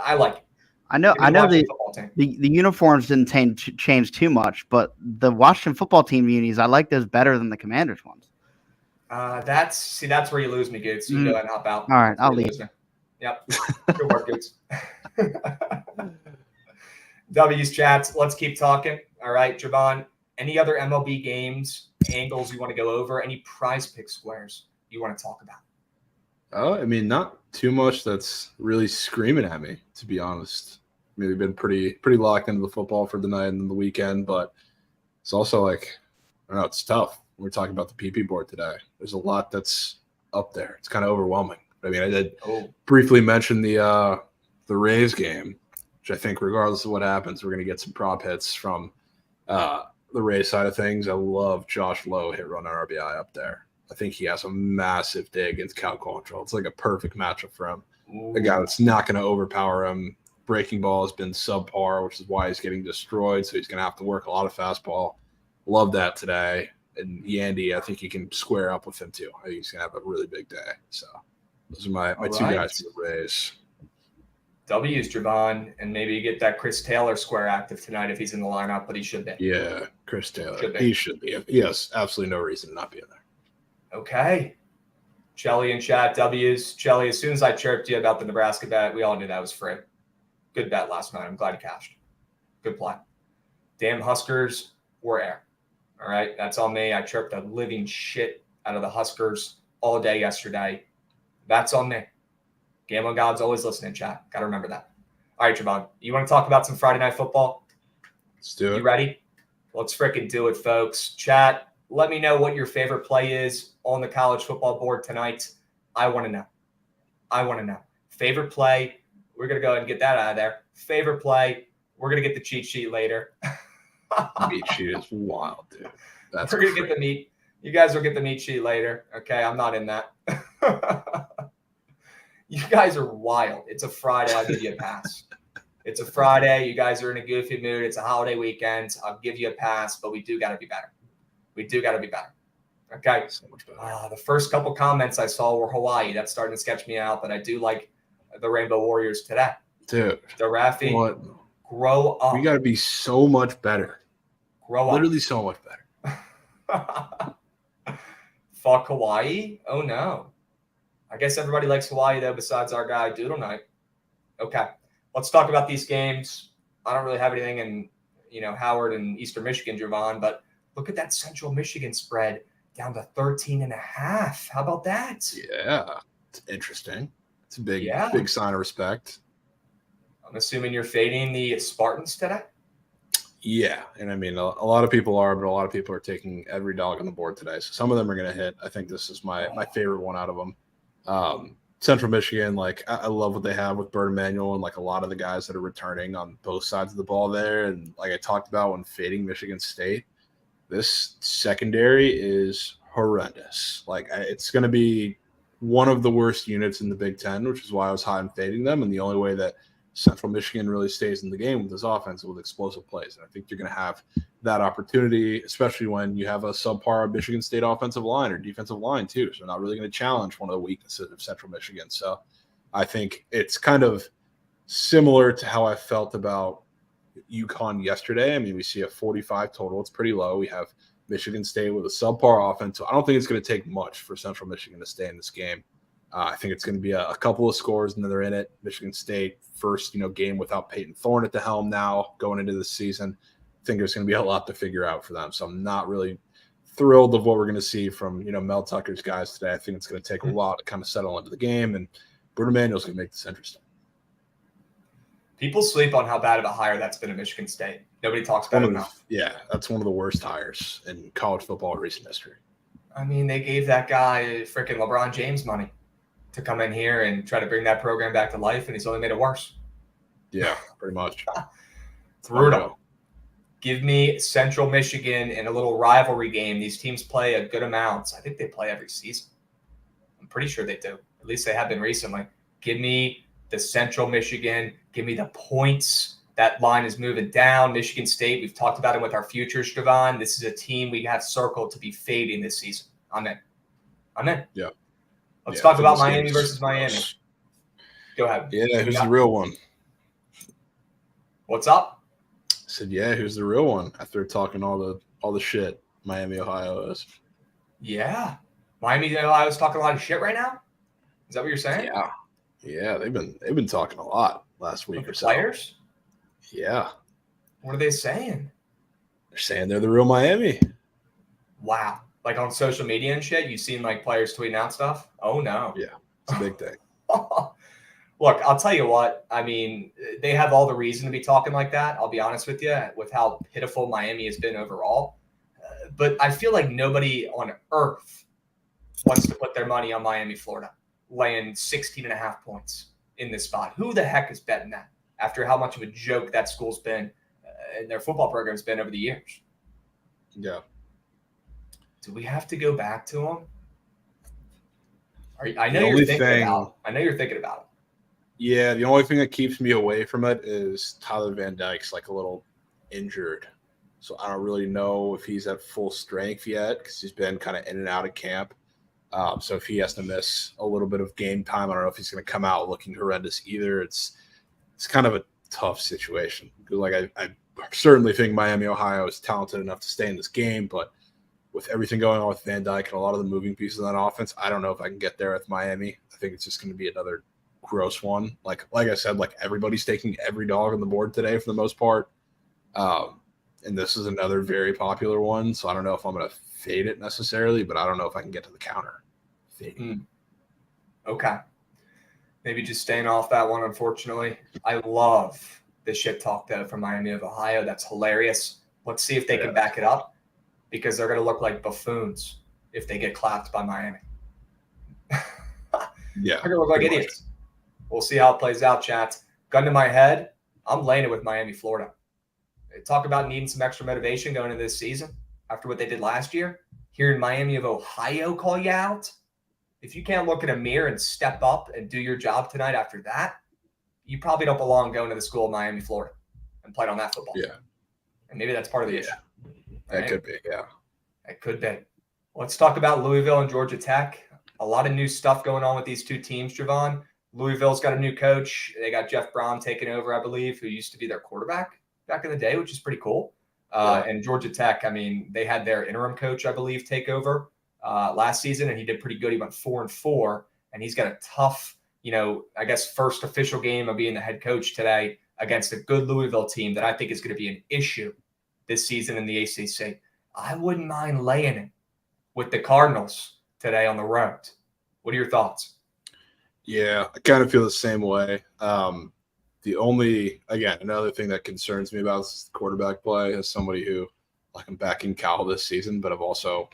I like it. I know the uniforms didn't change too much, but the Washington football team unis, I like those better than the Commanders ones. That's where you lose me, Goots. You can go ahead and hop out. All right, I'll leave. Yep. Good work, Goots. W's chats. Let's keep talking. All right, Javon. Any other MLB games, angles you want to go over? Any prize pick squares you want to talk about? Oh, I mean, not too much that's really screaming at me, to be honest. I mean, we've been pretty locked into the football for the night and the weekend, but it's also like, I don't know, it's tough. We're talking about the PP board today. There's a lot that's up there. It's kind of overwhelming. I mean, I did briefly mention the Rays game, which I think regardless of what happens, we're going to get some prop hits from the Rays side of things. I love Josh Lowe hit run on RBI up there. I think he has a massive day against Cal Quantrill. It's like a perfect matchup for him. Ooh. A guy that's not going to overpower him. Breaking ball has been subpar, which is why he's getting destroyed. So he's going to have to work a lot of fastball. Love that today. And Yandy, I think you can square up with him too. I think he's going to have a really big day. So those are my two guys for the Rays. W's, Javon, and maybe you get that Chris Taylor square active tonight if he's in the lineup, but he should be. Yeah, Chris Taylor. He should be. He has absolutely no reason to not be in there. Okay. Shelly and chat, W's. Shelly, as soon as I chirped you about the Nebraska bet, we all knew that was free. Good bet last night. I'm glad you cashed. Good play. Damn Huskers were air. All right, that's on me. I chirped the living shit out of the Huskers all day yesterday. That's on me. Gambling God's always listening, chat. Got to remember that. All right, Javon, you want to talk about some Friday Night Football? Let's do it. You ready? Let's freaking do it, folks. Chat, let me know what your favorite play is on the college football board tonight. I want to know. Favorite play. We're going to go ahead and get that out of there. Favorite play. We're going to get the cheat sheet later. Meat sheet is wild, dude. We're going to get the meat. You guys will get the meat sheet later. Okay, I'm not in that. You guys are wild. It's a Friday. I'll give you a pass. It's a Friday. You guys are in a goofy mood. It's a holiday weekend. I'll give you a pass, but we do got to be better. Okay? So much better. The first couple comments I saw were Hawaii. That's starting to sketch me out, but I do like the Rainbow Warriors today. Dude. Rafi, grow up. We got to be so much better. Grow up. Literally so much better. Fuck Hawaii? Oh, no. I guess everybody likes Hawaii, though, besides our guy, Doodle Knight. Okay. Let's talk about these games. I don't really have anything in, Howard and Eastern Michigan, Javon, but look at that Central Michigan spread down to 13.5. How about that? Yeah. It's interesting. It's a big sign of respect. I'm assuming you're fading the Spartans today? Yeah. And I mean, a lot of people are, but a lot of people are taking every dog on the board today. So some of them are going to hit. I think this is my favorite one out of them. Central Michigan, I love what they have with Bert Emanuel and a lot of the guys that are returning on both sides of the ball there. And like I talked about when fading Michigan State, this secondary is horrendous. It's going to be one of the worst units in the Big Ten, which is why I was high on fading them. And the only way that Central Michigan really stays in the game with this offense with explosive plays. And I think you're going to have that opportunity, especially when you have a subpar Michigan State offensive line or defensive line too. So they're not really going to challenge one of the weaknesses of Central Michigan. So I think it's kind of similar to how I felt about Uconn yesterday. I mean, we see a 45 total. It's pretty low. We have Michigan State with a subpar offense. So I don't think it's going to take much for Central Michigan to stay in this game. I think it's going to be a couple of scores, and then they're in it. Michigan State, first game without Peyton Thorne at the helm now going into this season. I think there's going to be a lot to figure out for them. So I'm not really thrilled of what we're going to see from Mel Tucker's guys today. I think it's going to take a lot to kind of settle into the game, and Bert Emanuel's going to make this interesting. People sleep on how bad of a hire that's been at Michigan State. Nobody talks about it enough. Yeah, that's one of the worst hires in college football in recent history. I mean, they gave that guy freaking LeBron James money to come in here and try to bring that program back to life, and he's only made it worse. Yeah, pretty much. Brutal. Give me Central Michigan in a little rivalry game. These teams play a good amount. I think they play every season. I'm pretty sure they do. At least they have been recently. Give me the Central Michigan. Give me the points. That line is moving down. Michigan State, we've talked about it with our futures, Javon. This is a team we have circled to be fading this season. I'm in. Yeah. Let's talk about Miami versus Miami. Go ahead. Yeah, who's the real one? What's up? I said, yeah, who's the real one after talking all the shit Miami, Ohio is? Yeah. Miami, Ohio's talking a lot of shit right now? Is that what you're saying? Yeah. Yeah, they've been talking a lot last week or so. Players? Yeah. What are they saying? They're saying they're the real Miami. Wow. On social media and shit, you've seen players tweeting out stuff? Oh, no. Yeah, it's a big thing. Look, I'll tell you what. I mean, they have all the reason to be talking like that. I'll be honest with you, with how pitiful Miami has been overall. But I feel like nobody on earth wants to put their money on Miami, Florida, laying 16.5 points in this spot. Who the heck is betting that after how much of a joke that school's been and their football program's been over the years? Yeah. Do we have to go back to them? I know you're thinking about it. Yeah, the only thing that keeps me away from it is Tyler Van Dyke's like a little injured. So I don't really know if he's at full strength yet because he's been kind of in and out of camp. So if he has to miss a little bit of game time, I don't know if he's going to come out looking horrendous either. It's kind of a tough situation. Like I certainly think Miami, Ohio is talented enough to stay in this game, but with everything going on with Van Dyke and a lot of the moving pieces in that offense, I don't know if I can get there with Miami. I think it's just going to be another gross one. Like I said, like everybody's taking every dog on the board today for the most part. And this is another very popular one. So I don't know if I'm going to fade it necessarily, but I don't know if I can get to the counter. Okay. Maybe just staying off that one, unfortunately. I love the shit talk, though, from Miami of Ohio. That's hilarious. Let's see if they can back it up because they're going to look like buffoons if they get clapped by Miami. Yeah. They're going to look like idiots. We'll see how it plays out, chat. Gun to my head, I'm laying it with Miami, Florida. They talk about needing some extra motivation going into this season after what they did last year. Hearing Miami of Ohio call you out, if you can't look in a mirror and step up and do your job tonight after that, you probably don't belong going to the school of Miami, Florida and playing on that football. Yeah. And maybe that's part of the issue. That could be, yeah. It could be. Let's talk about Louisville and Georgia Tech. A lot of new stuff going on with these two teams, Javon. Louisville's got a new coach. They got Jeff Brom taking over, I believe, who used to be their quarterback back in the day, which is pretty cool. And Georgia Tech, I mean, they had their interim coach, I believe, take over last season, and he did pretty good. He went 4-4, and he's got a tough, I guess, first official game of being the head coach today against a good Louisville team that I think is going to be an issue this season in the ACC. I wouldn't mind laying it with the Cardinals today on the road. What are your thoughts? Yeah, I kind of feel the same way. The only, again, another thing that concerns me about is the quarterback play as somebody who, like, I'm backing Cal this season, but I've also,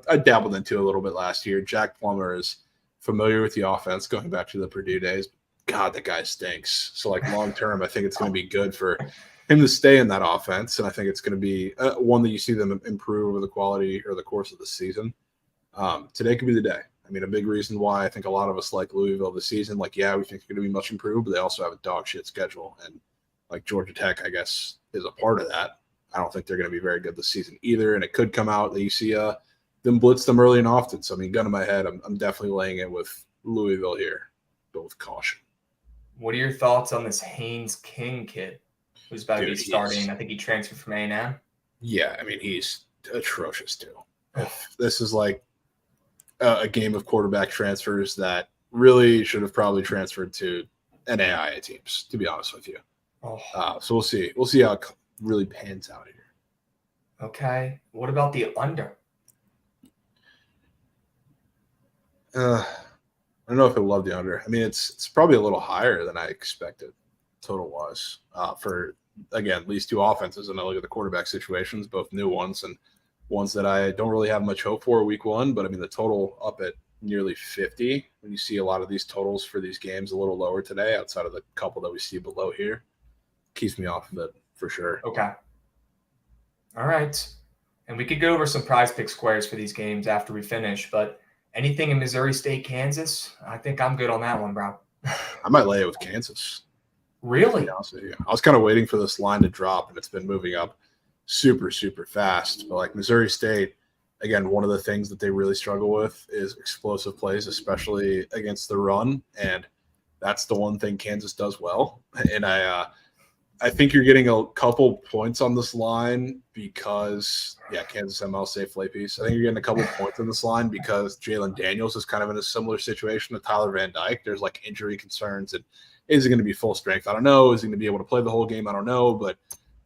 I dabbled into a little bit last year. Jack Plummer is familiar with the offense going back to the Purdue days. God, that guy stinks. So, like, long term, I think it's going to be good for him to stay in that offense, and I think it's going to be one that you see them improve over the quality or the course of the season. Today could be the day. I mean, a big reason why I think a lot of us like Louisville this season, like, yeah, we think they're going to be much improved, but they also have a dog shit schedule. And like Georgia Tech, I guess, is a part of that. I don't think they're going to be very good this season either. And it could come out that you see them blitz them early and often. So, I mean, gun to my head, I'm definitely laying it with Louisville here, but with caution. What are your thoughts on this Haynes King kid who's about to be starting? I think he transferred from A&M. Yeah, I mean, he's atrocious too. This is like a game of quarterback transfers that really should have probably transferred to NAIA teams, to be honest with you. So we'll see. We'll see how it really pans out here. Okay. What about the under? I don't know if I love the under. I mean, it's probably a little higher than I expected total-wise for, again, these two offenses. And I look at the quarterback situations, both new ones and ones that I don't really have much hope for week one, but I mean, the total up at nearly 50 when you see a lot of these totals for these games a little lower today outside of the couple that we see below here keeps me off of it for sure. Okay. All right. And we could go over some prize pick squares for these games after we finish, but anything in Missouri State, Kansas, I think I'm good on that one, bro. I might lay it with Kansas. Really? To be honest with you. I was kind of waiting for this line to drop and it's been moving up super, super fast. But like Missouri State, again, one of the things that they really struggle with is explosive plays, especially against the run. And that's the one thing Kansas does well. And I think you're getting a couple points on this line because, Kansas ML safe play piece. I think you're getting a couple points on this line because Jalen Daniels is kind of in a similar situation to Tyler Van Dyke. There's like injury concerns and is he going to be full strength? I don't know. Is he going to be able to play the whole game? I don't know. But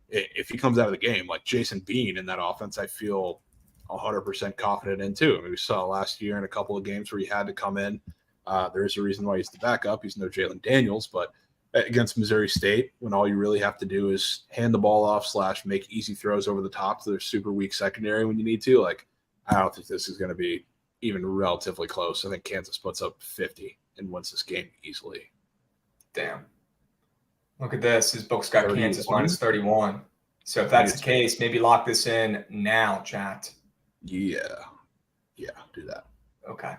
if he comes out of the game, like Jason Bean in that offense, I feel 100% confident in too. I mean, we saw last year in a couple of games where he had to come in. There is a reason why he's the backup. He's no Jalen Daniels, but against Missouri State, when all you really have to do is hand the ball off / make easy throws over the top to their super weak secondary when you need to, like, I don't think this is going to be even relatively close. I think Kansas puts up 50 and wins this game easily. Damn. Look at this. His book's got 31. Kansas minus 31. So if that's the case, maybe lock this in now, chat. Yeah, do that. Okay.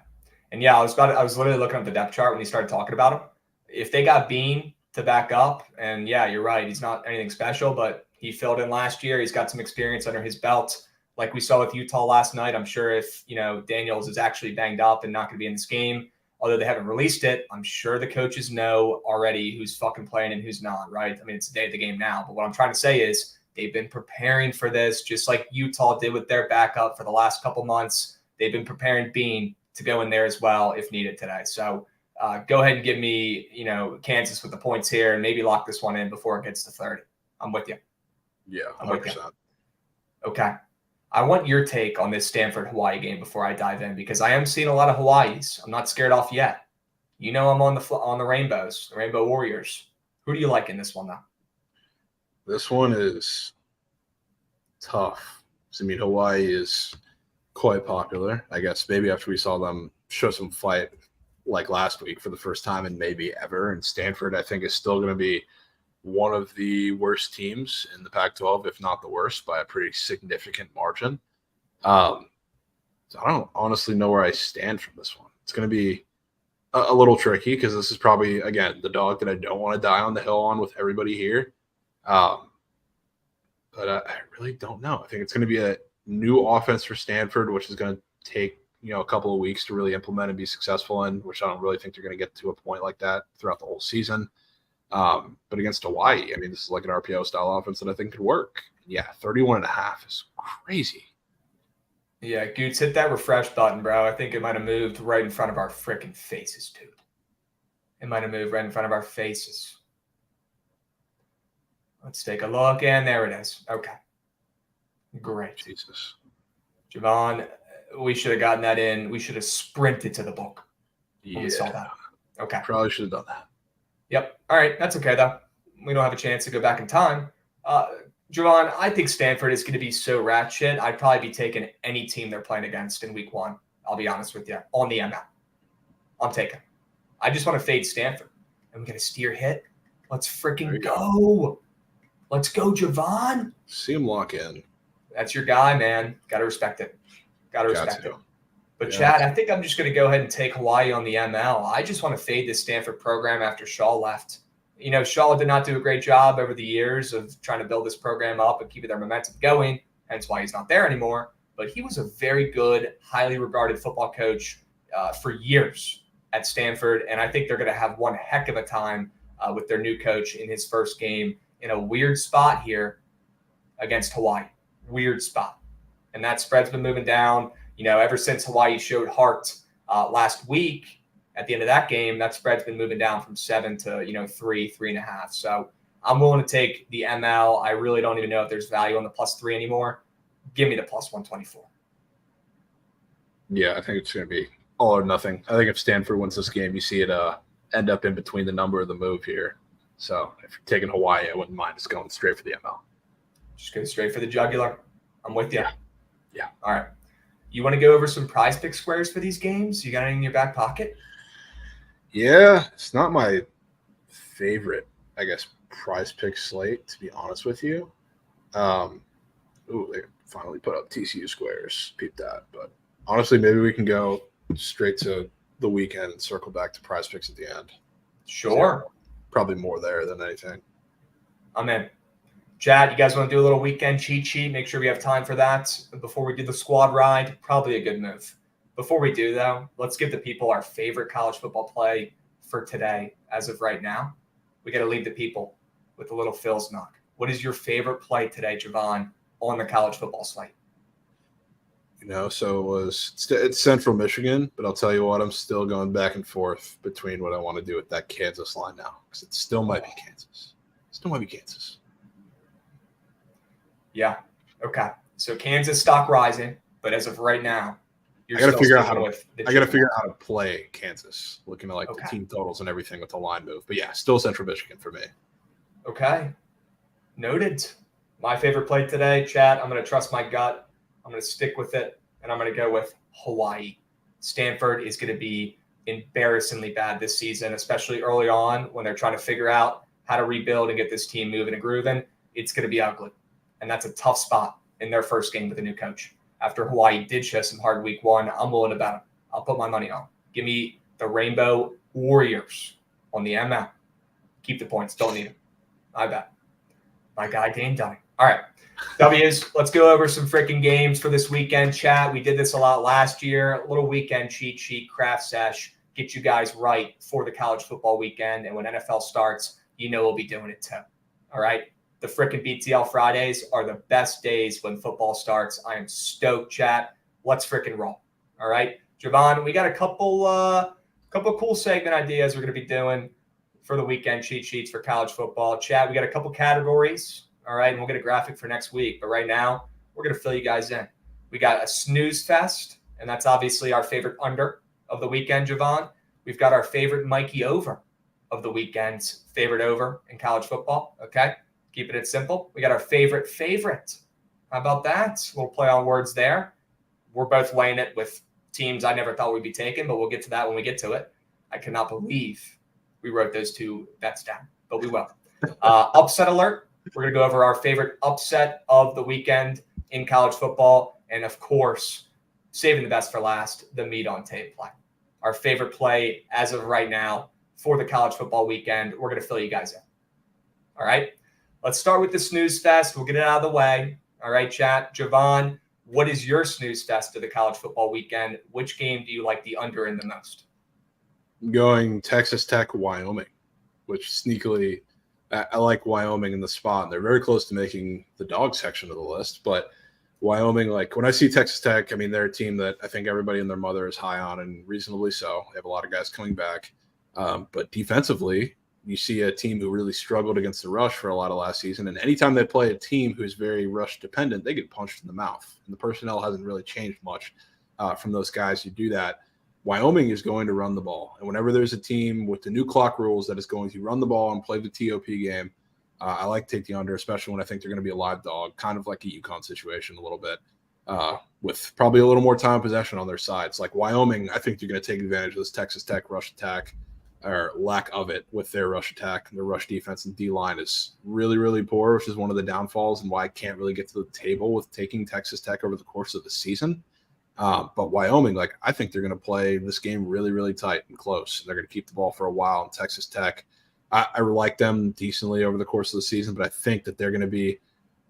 And yeah, I was literally looking at the depth chart when he started talking about him. If they got Bean to back up, and yeah, you're right, he's not anything special, but he filled in last year. He's got some experience under his belt. Like we saw with Utah last night, I'm sure if, Daniels is actually banged up and not going to be in this game, although they haven't released it, I'm sure the coaches know already who's fucking playing and who's not, right? I mean, it's the day of the game now. But what I'm trying to say is they've been preparing for this, just like Utah did with their backup for the last couple months. They've been preparing Bean to go in there as well if needed today. So go ahead and give me, Kansas with the points here and maybe lock this one in before it gets to 30. I'm with you. Yeah, 100%. I'm with you. Okay. I want your take on this Stanford-Hawaii game before I dive in, because I am seeing a lot of Hawaiis. I'm not scared off yet. I'm on the Rainbows, the Rainbow Warriors. Who do you like in this one, though? This one is tough. I mean, Hawaii is quite popular. I guess maybe after we saw them show some fight like last week for the first time in maybe ever. And Stanford, I think, is still going to be one of the worst teams in the Pac-12, if not the worst, by a pretty significant margin. So I don't honestly know where I stand from this one. It's going to be a little tricky because this is probably, again, the dog that I don't want to die on the hill on with everybody here. But I really don't know. I think it's going to be a new offense for Stanford, which is going to take, a couple of weeks to really implement and be successful in, which I don't really think they're going to get to a point like that throughout the whole season. But against Hawaii, I mean, this is like an RPO style offense that I think could work. Yeah, 31.5 is crazy. Yeah, Goots, hit that refresh button, bro. I think it might have moved right in front of our freaking faces, dude. It might have moved right in front of our faces. Let's take a look, and there it is. Okay. Great. Jesus. Javon, we should have gotten that in. We should have sprinted to the book when we saw that. Okay. Probably should have done that. Yep. All right. That's okay, though. We don't have a chance to go back in time. Javon, I think Stanford is going to be so rat shit. I'd probably be taking any team they're playing against in week 1. I'll be honest with you. On the ML. I'm taking. I just want to fade Stanford. And we got a steer hit. Let's freaking go. Let's go, Javon. See him lock in. That's your guy, man. Got to respect it. Got to respect it. But, Chad, I think I'm just going to go ahead and take Hawaii on the ML. I just want to fade this Stanford program after Shaw left. Shaw did not do a great job over the years of trying to build this program up and keep their momentum going, hence why he's not there anymore. But he was a very good, highly regarded football coach for years at Stanford, and I think they're going to have one heck of a time with their new coach in his first game in a weird spot here against Hawaii. Weird spot. And that spread's been moving down. Ever since Hawaii showed heart last week, at the end of that game, that spread's been moving down from 7 to 3.5. So I'm willing to take the ML. I really don't even know if there's value on the +3 anymore. Give me the +124. Yeah, I think it's going to be all or nothing. I think if Stanford wins this game, you see it end up in between the number of the move here. So if you're taking Hawaii, I wouldn't mind just going straight for the ML. Just go straight for the jugular. I'm with you. Yeah. All right. You want to go over some prize pick squares for these games? You got anything in your back pocket? Yeah, it's not my favorite, I guess, prize pick slate, to be honest with you. They finally put up TCU squares. Peep that. But honestly, maybe we can go straight to the weekend and circle back to prize picks at the end. Sure. So, probably more there than anything. I'm in. Chad, you guys want to do a little weekend cheat sheet? Make sure we have time for that before we do the squad ride. Probably a good move. Before we do, though, let's give the people our favorite college football play for today as of right now. We got to leave the people with a little Phil's knock. What is your favorite play today, Javon, on the college football slate? So it's Central Michigan, but I'll tell you what, I'm still going back and forth between what I want to do with that Kansas line now, because it still might be Kansas. Yeah. Okay. So Kansas stock rising, but as of right now, I got to figure out how to play Kansas, looking at the team totals and everything with the line move. But yeah, still Central Michigan for me. Okay. Noted. My favorite play today, Chad, I'm going to trust my gut. I'm going to stick with it, and I'm going to go with Hawaii. Stanford is going to be embarrassingly bad this season, especially early on when they're trying to figure out how to rebuild and get this team moving and grooving. It's going to be ugly, and that's a tough spot in their first game with a new coach. After Hawaii did show some hard week 1, I'm willing to bet them. I'll put my money on. Give me the Rainbow Warriors on the ML. Keep the points. Don't need them. I bet. My guy, Dame Dunning. All right. W's, let's go over some freaking games for this weekend, chat. We did this a lot last year. A little weekend cheat sheet, craft sesh. Get you guys right for the college football weekend. And when NFL starts, you know we'll be doing it too. All right? The freaking BTL Fridays are the best days when football starts. I am stoked, chat. Let's freaking roll. All right? Javon, we got a couple cool segment ideas we're going to be doing for the weekend cheat sheets for college football. Chat, we got a couple categories. All right, and we'll get a graphic for next week. But right now, we're going to fill you guys in. We got a snooze fest, and that's obviously our favorite under of the weekend, Javon. We've got our favorite Mikey over of the weekend's favorite over in college football. Okay, keeping it simple. We got our favorite. How about that? A little play on words there. We're both laying it with teams I never thought we'd be taking, but we'll get to that when we get to it. I cannot believe we wrote those two bets down, but we will. Upset alert. We're going to go over our favorite upset of the weekend in college football. And, of course, saving the best for last, the meat on tape play. Our favorite play as of right now for the college football weekend. We're going to fill you guys in. All right? Let's start with the snooze fest. We'll get it out of the way. All right, chat. Javon, what is your snooze fest of the college football weekend? Which game do you like the under in the most? Going Texas Tech, Wyoming, which sneakily – I like Wyoming in the spot. They're very close to making the dog section of the list. But Wyoming, like when I see Texas Tech, I mean, they're a team that I think everybody and their mother is high on, and reasonably so. They have a lot of guys coming back. But defensively, you see a team who really struggled against the rush for a lot of last season. And anytime they play a team who's very rush dependent, they get punched in the mouth. And the personnel hasn't really changed much from those guys who do that. Wyoming is going to run the ball. And whenever there's a team with the new clock rules that is going to run the ball and play the TOP game, I like to take the under, especially when I think they're going to be a live dog, kind of like a Uconn situation a little bit, with probably a little more time possession on their sides. Like Wyoming, I think they're going to take advantage of this Texas Tech rush attack, or lack of it, with their rush attack. Their rush defense and D-line is really, really poor, which is one of the downfalls and why I can't really get to the table with taking Texas Tech over the course of the season. But Wyoming, like, I think they're going to play this game really, really tight and close. They're going to keep the ball for a while. And Texas Tech, I like them decently over the course of the season, but I think that they're going to be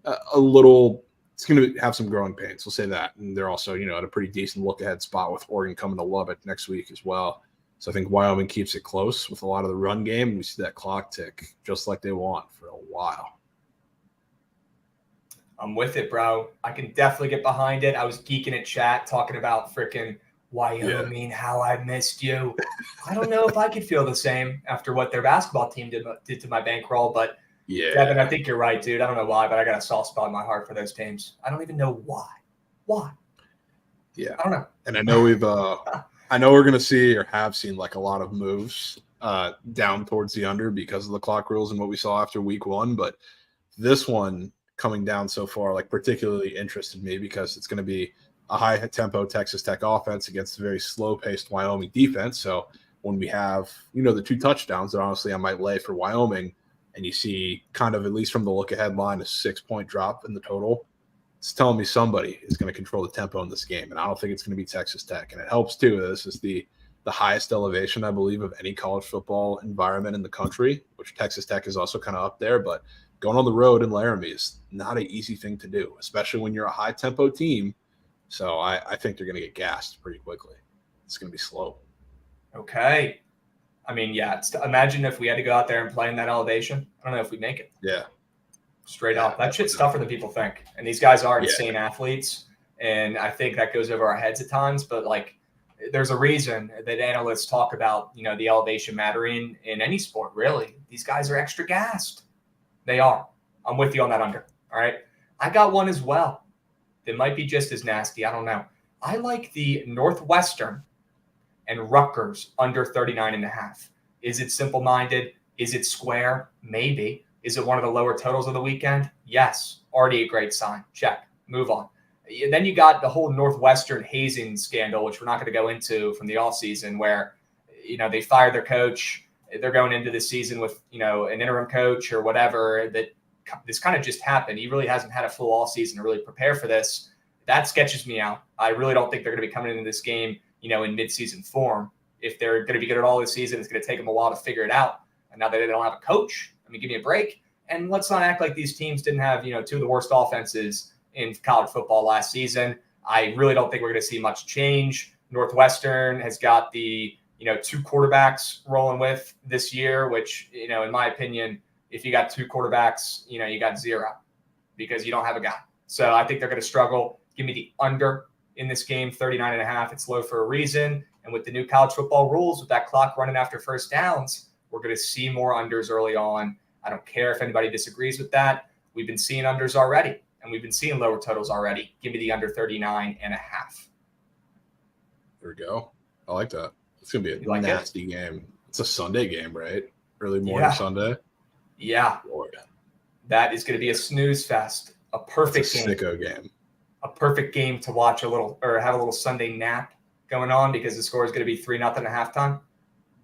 a little – it's going to have some growing pains. We'll say that. And they're also, at a pretty decent look-ahead spot with Oregon coming to Lubbock next week as well. So I think Wyoming keeps it close with a lot of the run game. We see that clock tick just like they want for a while. I'm with it, bro. I can definitely get behind it. I was geeking at chat talking about freaking Wyoming, how I missed you. I don't know if I could feel the same after what their basketball team did to my bankroll, but yeah, Devin, I think you're right, dude. I don't know why, but I got a soft spot in my heart for those teams. I don't even know why. Why? Yeah. I don't know. And I know we're going to see or have seen like a lot of moves down towards the under because of the clock rules and what we saw after week one. But this one coming down so far, like, particularly interested me because it's going to be a high tempo Texas Tech offense against a very slow paced Wyoming defense. So when we have, the 2 touchdowns that honestly I might lay for Wyoming, and you see kind of, at least from the look ahead line, a 6-point drop in the total, it's telling me somebody is going to control the tempo in this game. And I don't think it's going to be Texas Tech. And it helps too. This is the highest elevation, I believe, of any college football environment in the country, which Texas Tech is also kind of up there. But going on the road in Laramie is not an easy thing to do, especially when you're a high-tempo team. So I think they're going to get gassed pretty quickly. It's going to be slow. Okay. I mean, yeah, imagine if we had to go out there and play in that elevation. I don't know if we'd make it. Yeah. Straight up. That shit's tougher than people think. And these guys are insane athletes, and I think that goes over our heads at times. But, like, there's a reason that analysts talk about, the elevation mattering in any sport, really. These guys are extra gassed. They are. I'm with you on that under. All right. I got one as well. It might be just as nasty. I don't know. I like the Northwestern and Rutgers under 39.5. Is it simple-minded? Is it square? Maybe. Is it one of the lower totals of the weekend? Yes. Already a great sign. Check. Move on. Then you got the whole Northwestern hazing scandal, which we're not going to go into from the offseason, where, they fired their coach. They're going into the season with, an interim coach or whatever. That this kind of just happened. He really hasn't had a full all season to really prepare for this. That sketches me out. I really don't think they're going to be coming into this game, in midseason form. if they're going to be good at all this season, it's going to take them a while to figure it out. And now that they don't have a coach, I mean, give me a break. And let's not act like these teams didn't have, two of the worst offenses in college football last season. I really don't think we're going to see much change. Northwestern has got the, 2 quarterbacks rolling with this year, which, in my opinion, if you got 2 quarterbacks, you got 0 because you don't have a guy. So I think they're going to struggle. Give me the under in this game, 39.5. It's low for a reason. And with the new college football rules, with that clock running after first downs, we're going to see more unders early on. I don't care if anybody disagrees with that. We've been seeing unders already, and we've been seeing lower totals already. Give me the under 39.5. There we go. I like that. It's going to be a nasty game. It's a Sunday game, right? Early morning Sunday. Yeah. Lord. That is going to be a snooze fest. A perfect game. Sicko game. A perfect game to watch have a little Sunday nap going on because the score is going to be 3-0 at halftime.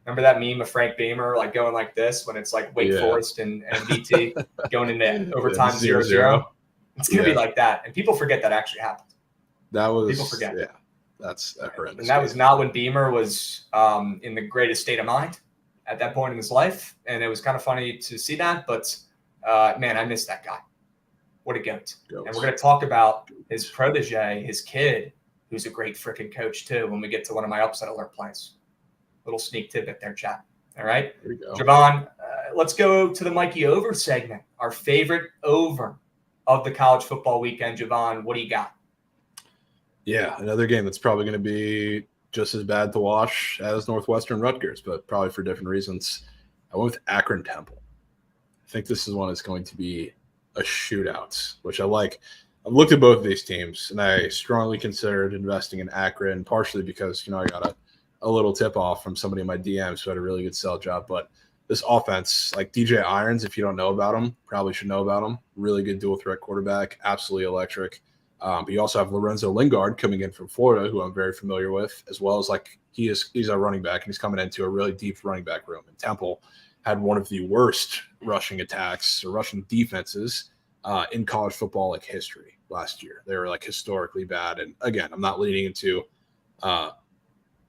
Remember that meme of Frank Beamer going like this when it's like Wake Forest and BT going into overtime 0-0? It's going to be like that. And people forget that actually happened. People forget. Yeah. That's horrendous. And that was not when Beamer was in the greatest state of mind at that point in his life. And it was kind of funny to see that. But, man, I miss that guy. What a goat. And we're going to talk about his protege, his kid, who's a great freaking coach, too, when we get to one of my upset alert plays. Little sneak tidbit there, chat. All right? There you go. Javon, let's go to the Mikey Over segment. Our favorite over of the college football weekend. Javon, what do you got? Yeah, another game that's probably going to be just as bad to watch as Northwestern Rutgers, but probably for different reasons. I went with Akron Temple. I think this is one that's going to be a shootout, which I like. I've looked at both of these teams, and I strongly considered investing in Akron, partially because, I got a little tip-off from somebody in my DMs who had a really good sell job. But this offense, like DJ Irons, if you don't know about him, probably should know about him. Really good dual-threat quarterback, absolutely electric. But you also have Lorenzo Lingard coming in from Florida, who I'm very familiar with, as well as he's a running back, and he's coming into a really deep running back room. And Temple had one of the worst rushing attacks or rushing defenses in college football history last year. They were historically bad. And again, I'm not leading into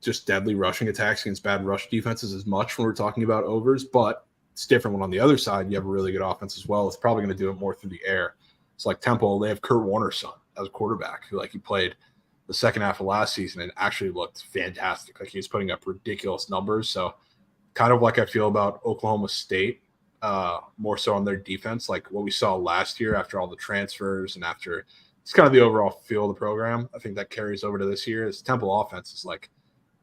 just deadly rushing attacks against bad rush defenses as much when we're talking about overs, but it's different when on the other side you have a really good offense as well. It's probably going to do it more through the air. It's like Temple, they have Kurt Warner's son as a quarterback who he played the second half of last season and actually looked fantastic. He was putting up ridiculous numbers. So kind of like I feel about Oklahoma State, more so on their defense, like what we saw last year after all the transfers and after it's kind of the overall feel of the program. I think that carries over to this year. This Temple offense is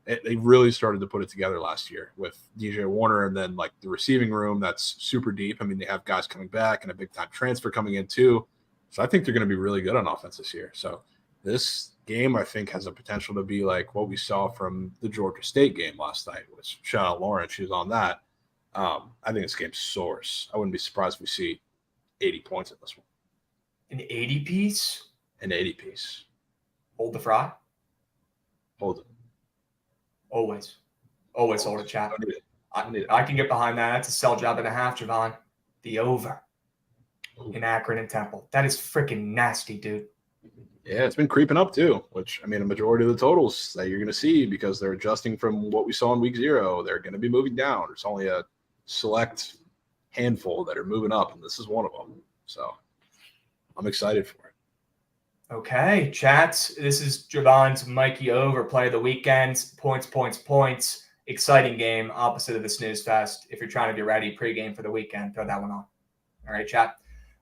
they really started to put it together last year with DJ Warner and then the receiving room that's super deep. I mean, they have guys coming back and a big time transfer coming in too. So I think they're going to be really good on offense this year. So this game, I think, has a potential to be like what we saw from the Georgia State game last night, which shout out Lauren, she was on that. I think this game soars. I wouldn't be surprised if we see 80 points in this one. An 80 piece? An 80 piece. Hold the fry? Hold it. Always hold it, chat. I can get behind that. That's a sell job and a half, Javon. The over in Akron and Temple. That is freaking nasty, dude. Yeah, it's been creeping up too, which, a majority of the totals that you're going to see because they're adjusting from what we saw in week 0, they're going to be moving down. There's only a select handful that are moving up, and this is one of them. So I'm excited for it. Okay, chats. This is Javon's Mikey Over play of the weekend. Points. Exciting game, opposite of the snooze fest. If you're trying to get ready pregame for the weekend, throw that one on. All right, chat.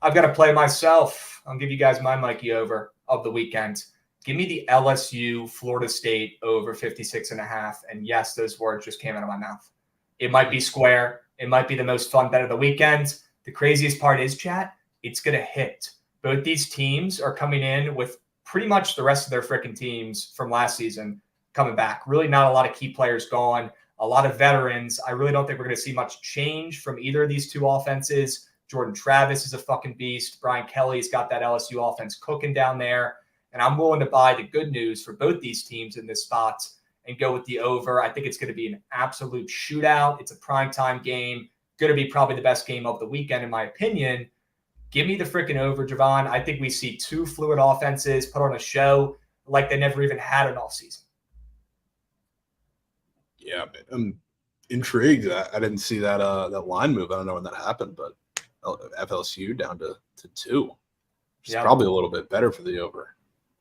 I've got to play myself. I'll give you guys my Mikey Over of the weekend. Give me the LSU Florida State over 56.5. And yes, those words just came out of my mouth. It might be square. It might be the most fun bet of the weekend. The craziest part is, chat, it's going to hit. Both these teams are coming in with pretty much the rest of their freaking teams from last season coming back. Really not a lot of key players gone, a lot of veterans. I really don't think we're going to see much change from either of these two offenses. Jordan Travis is a fucking beast. Brian Kelly's got that LSU offense cooking down there. And I'm willing to buy the good news for both these teams in this spot and go with the over. I think it's going to be an absolute shootout. It's a primetime game. Going to be probably the best game of the weekend, in my opinion. Give me the freaking over, Javon. I think we see 2 fluid offenses put on a show like they never even had an all season. Yeah, I'm intrigued. I didn't see that that line move. I don't know when that happened, but FLSU down to 2. Which is probably a little bit better for the over.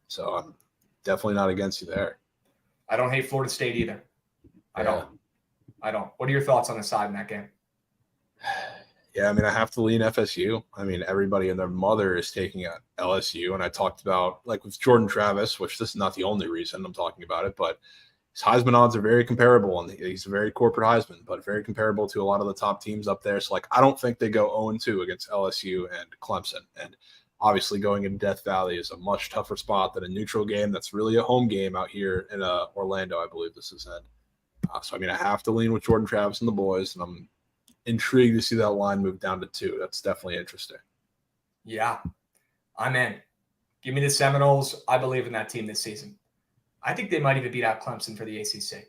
So I'm definitely not against you there. I don't hate Florida State either. I don't. What are your thoughts on the side in that game? Yeah, I mean, I have to lean FSU. I mean, everybody and their mother is taking LSU. And I talked about, like, with Jordan Travis, which this is not the only reason I'm talking about it, but his Heisman odds are very comparable. And he's a very corporate Heisman, but very comparable to a lot of the top teams up there. So, like, I don't think they go 0-2 against LSU and Clemson. And obviously going into Death Valley is a much tougher spot than a neutral game that's really a home game out here in Orlando, I believe this is in. So, I mean, I have to lean with Jordan Travis and the boys, and I'm intrigued to see that line move down to 2. That's definitely interesting. Yeah, I'm in. Give me the Seminoles. I believe in that team this season. I think they might even beat out Clemson for the ACC.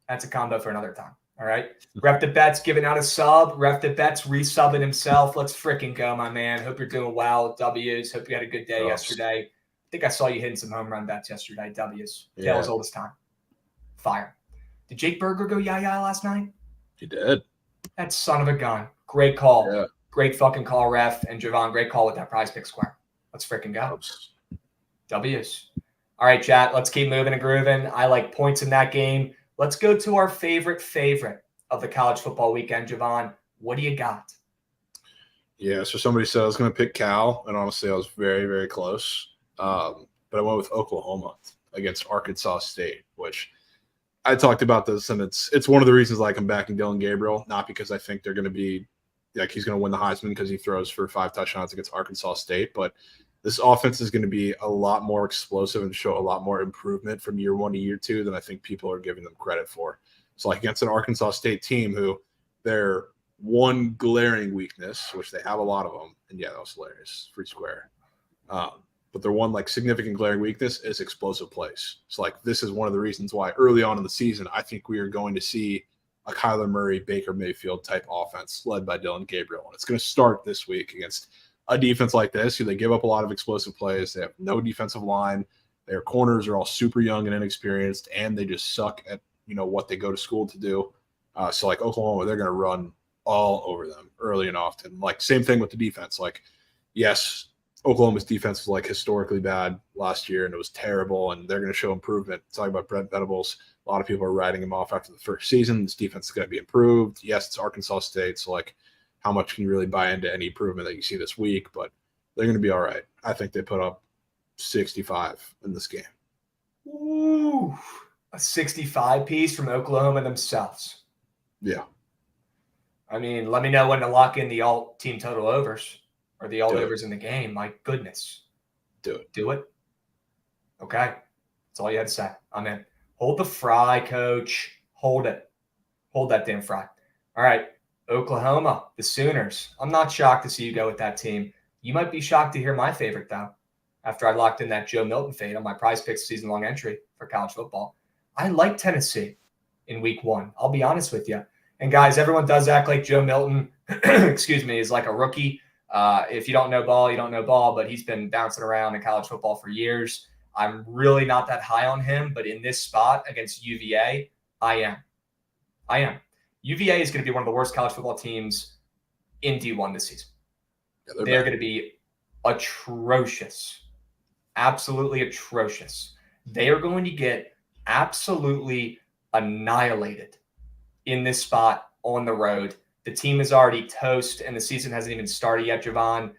That's a combo for another time. All right. Ref the Bet's giving out a sub. Ref the Bet's resubbing himself. Let's freaking go, my man. Hope you're doing well. W's. Hope you had a good day yesterday. I think I saw you hitting some home run bets yesterday. W's. Yeah. Tale as old as time. Fire. Did Jake Berger go yah-yah last night? He did. That son of a gun. Great call. Yeah. Great fucking call, ref. And Javon, great call with that prize pick square. Let's freaking go. Oops. W's. All right, chat. Let's keep moving and grooving. I like points in that game. Let's go to our favorite of the college football weekend. Javon, what do you got? Yeah, so somebody said I was going to pick Cal, and honestly, I was very, very close. But I went with Oklahoma against Arkansas State, which I talked about this, and it's one of the reasons like I'm backing Dylan Gabriel, not because I think they're going to be like he's going to win the Heisman because he throws for 5 touchdowns against Arkansas State, but this offense is going to be a lot more explosive and show a lot more improvement from year 1 to year 2 than I think people are giving them credit for. So like against an Arkansas State team who their one glaring weakness, which they have a lot of them, and yeah, that was hilarious, free square. But their one like significant glaring weakness is explosive plays. So like this is one of the reasons why early on in the season, I think we are going to see a Kyler Murray, Baker Mayfield type offense led by Dylan Gabriel. And it's going to start this week against a defense like this, who they give up a lot of explosive plays. They have no defensive line. Their corners are all super young and inexperienced, and they just suck at, what they go to school to do. So like Oklahoma, they're going to run all over them early and often. Like same thing with the defense. Like, yes, Oklahoma's defense was like historically bad last year, and it was terrible, and they're going to show improvement. Talking about Brent Venables, a lot of people are writing him off after the first season. This defense is going to be improved. Yes, it's Arkansas State, so like how much can you really buy into any improvement that you see this week? But they're going to be all right. I think they put up 65 in this game. Ooh, a 65 piece from Oklahoma themselves. Yeah. I mean, let me know when to lock in the all team total overs or the all overs in the game. My goodness. Do it. Okay. That's all you had to say. I'm in. Hold the fry, coach. Hold it. Hold that damn fry. All right. Oklahoma, the Sooners. I'm not shocked to see you go with that team. You might be shocked to hear my favorite, though, after I locked in that Joe Milton fade on my prize picks season-long entry for college football. I like Tennessee in week 1. I'll be honest with you. And, guys, everyone does act like Joe Milton, is like a rookie. If you don't know ball, you don't know ball, but he's been bouncing around in college football for years. I'm really not that high on him, but in this spot against UVA, I am. UVA is going to be one of the worst college football teams in D1 this season. Yeah, they're going to be atrocious. Absolutely atrocious. They are going to get absolutely annihilated in this spot on the road. The team is already toast, and the season hasn't even started yet, Javon.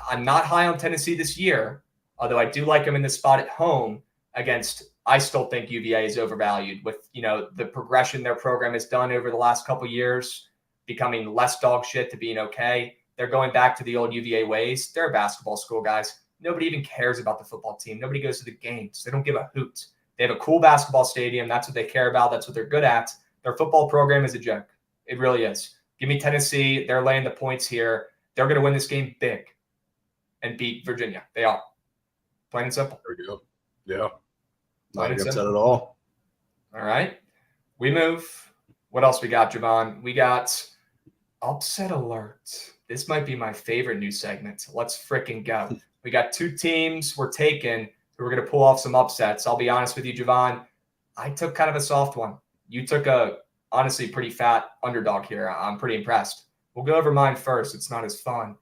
I'm not high on Tennessee this year, although I do like them in this spot at home against – I still think UVA is overvalued with, the progression their program has done over the last couple of years, becoming less dog shit to being okay. They're going back to the old UVA ways. They're a basketball school, guys. Nobody even cares about the football team. Nobody goes to the games. They don't give a hoot. They have a cool basketball stadium. That's what they care about. That's what they're good at. Their football program is a joke. It really is. Give me Tennessee. They're laying the points here. They're going to win this game big and beat Virginia. They are. Plain and simple. There we go. Yeah. Not against that at all. All right. We move. What else we got, Javon? We got upset alert. This might be my favorite new segment. Let's freaking go. We got 2 teams we're taking who are going to pull off some upsets. I'll be honest with you, Javon. I took kind of a soft one. You took a honestly pretty fat underdog here. I'm pretty impressed. We'll go over mine first. It's not as fun.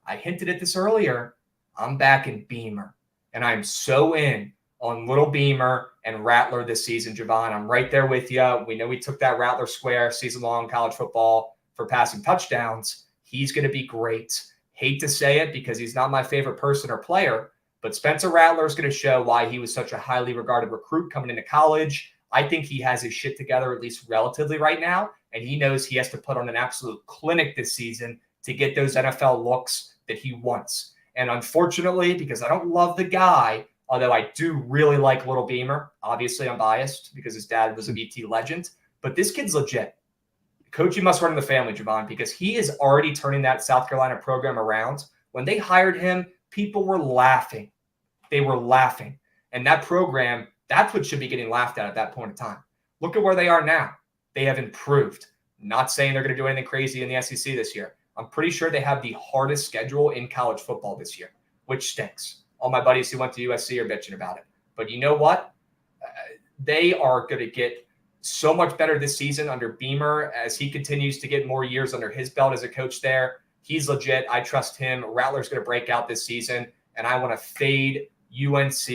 I hinted at this earlier. I'm back in Beamer, and I'm so in on Little Beamer and Rattler this season, Javon. I'm right there with you. We know we took that Rattler square season-long college football for passing touchdowns. He's going to be great. Hate to say it because he's not my favorite person or player, but Spencer Rattler is going to show why he was such a highly regarded recruit coming into college. I think he has his shit together, at least relatively right now, and he knows he has to put on an absolute clinic this season to get those NFL looks that he wants. And unfortunately, because I don't love the guy, although I do really like Little Beamer, obviously I'm biased because his dad was a BT legend, but this kid's legit. Coaching must run in the family, Javon, because he is already turning that South Carolina program around. When they hired him, people were laughing. They were laughing. And that program, that's what should be getting laughed at that point in time. Look at where they are now. They have improved. Not saying they're going to do anything crazy in the SEC this year. I'm pretty sure they have the hardest schedule in college football this year, which stinks. All my buddies who went to USC are bitching about it. But you know what? They are going to get so much better this season under Beamer as he continues to get more years under his belt as a coach there. He's legit. I trust him. Rattler's going to break out this season, and I want to fade UNC,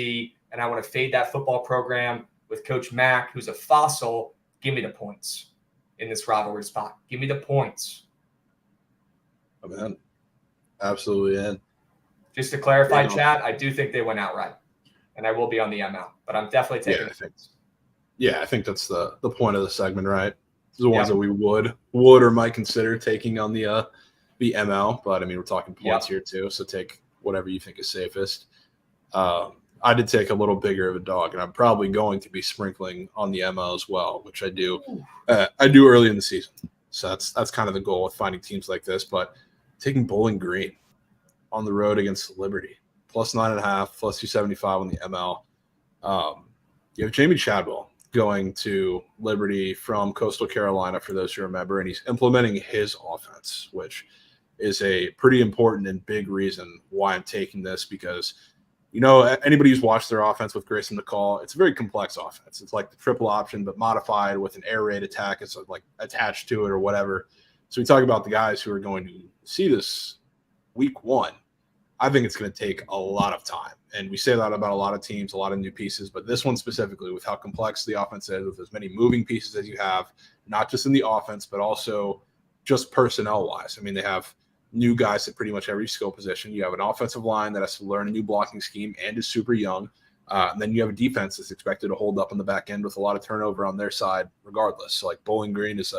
and I want to fade that football program with Coach Mack, who's a fossil. Give me the points in this rivalry spot. Give me the points. I'm in. Absolutely in. Just to clarify, chat, I do think they went outright, and I will be on the ML, but I'm definitely taking I think that's the point of the segment, right? The ones that we would or might consider taking on the ML, but I mean we're talking points here too, so take whatever you think is safest. I did take a little bigger of a dog, and I'm probably going to be sprinkling on the ML as well, which I do. I do early in the season, so that's kind of the goal with finding teams like this. But taking Bowling Green on the road against Liberty, plus 9.5, plus 275 on the ML. You have Jamie Chadwell going to Liberty from Coastal Carolina, for those who remember, and he's implementing his offense, which is a pretty important and big reason why I'm taking this, because anybody who's watched their offense with Grayson McCall, it's a very complex offense. It's like the triple option, but modified with an air raid attack. It's like attached to it or whatever. So we talk about the guys who are going to see this week one. I think it's going to take a lot of time. And we say that about a lot of teams, a lot of new pieces, but this one specifically, with how complex the offense is, with as many moving pieces as you have, not just in the offense, but also just personnel-wise. I mean, they have new guys at pretty much every skill position. You have an offensive line that has to learn a new blocking scheme and is super young. And then you have a defense that's expected to hold up on the back end with a lot of turnover on their side regardless. So like Bowling Green is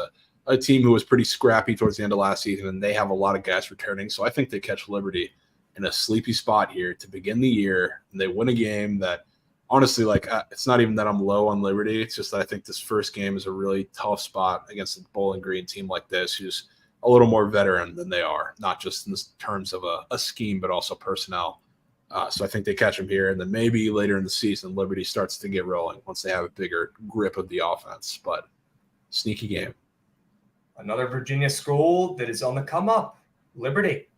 a team who was pretty scrappy towards the end of last season, and they have a lot of guys returning. So I think they catch Liberty in a sleepy spot here to begin the year, and they win a game that honestly, it's not even that I'm low on Liberty. It's just that I think this first game is a really tough spot against a Bowling Green team like this, who's a little more veteran than they are, not just in terms of a scheme, but also personnel. So I think they catch them here, and then maybe later in the season, Liberty starts to get rolling once they have a bigger grip of the offense. But sneaky game. Another Virginia school that is on the come up, Liberty.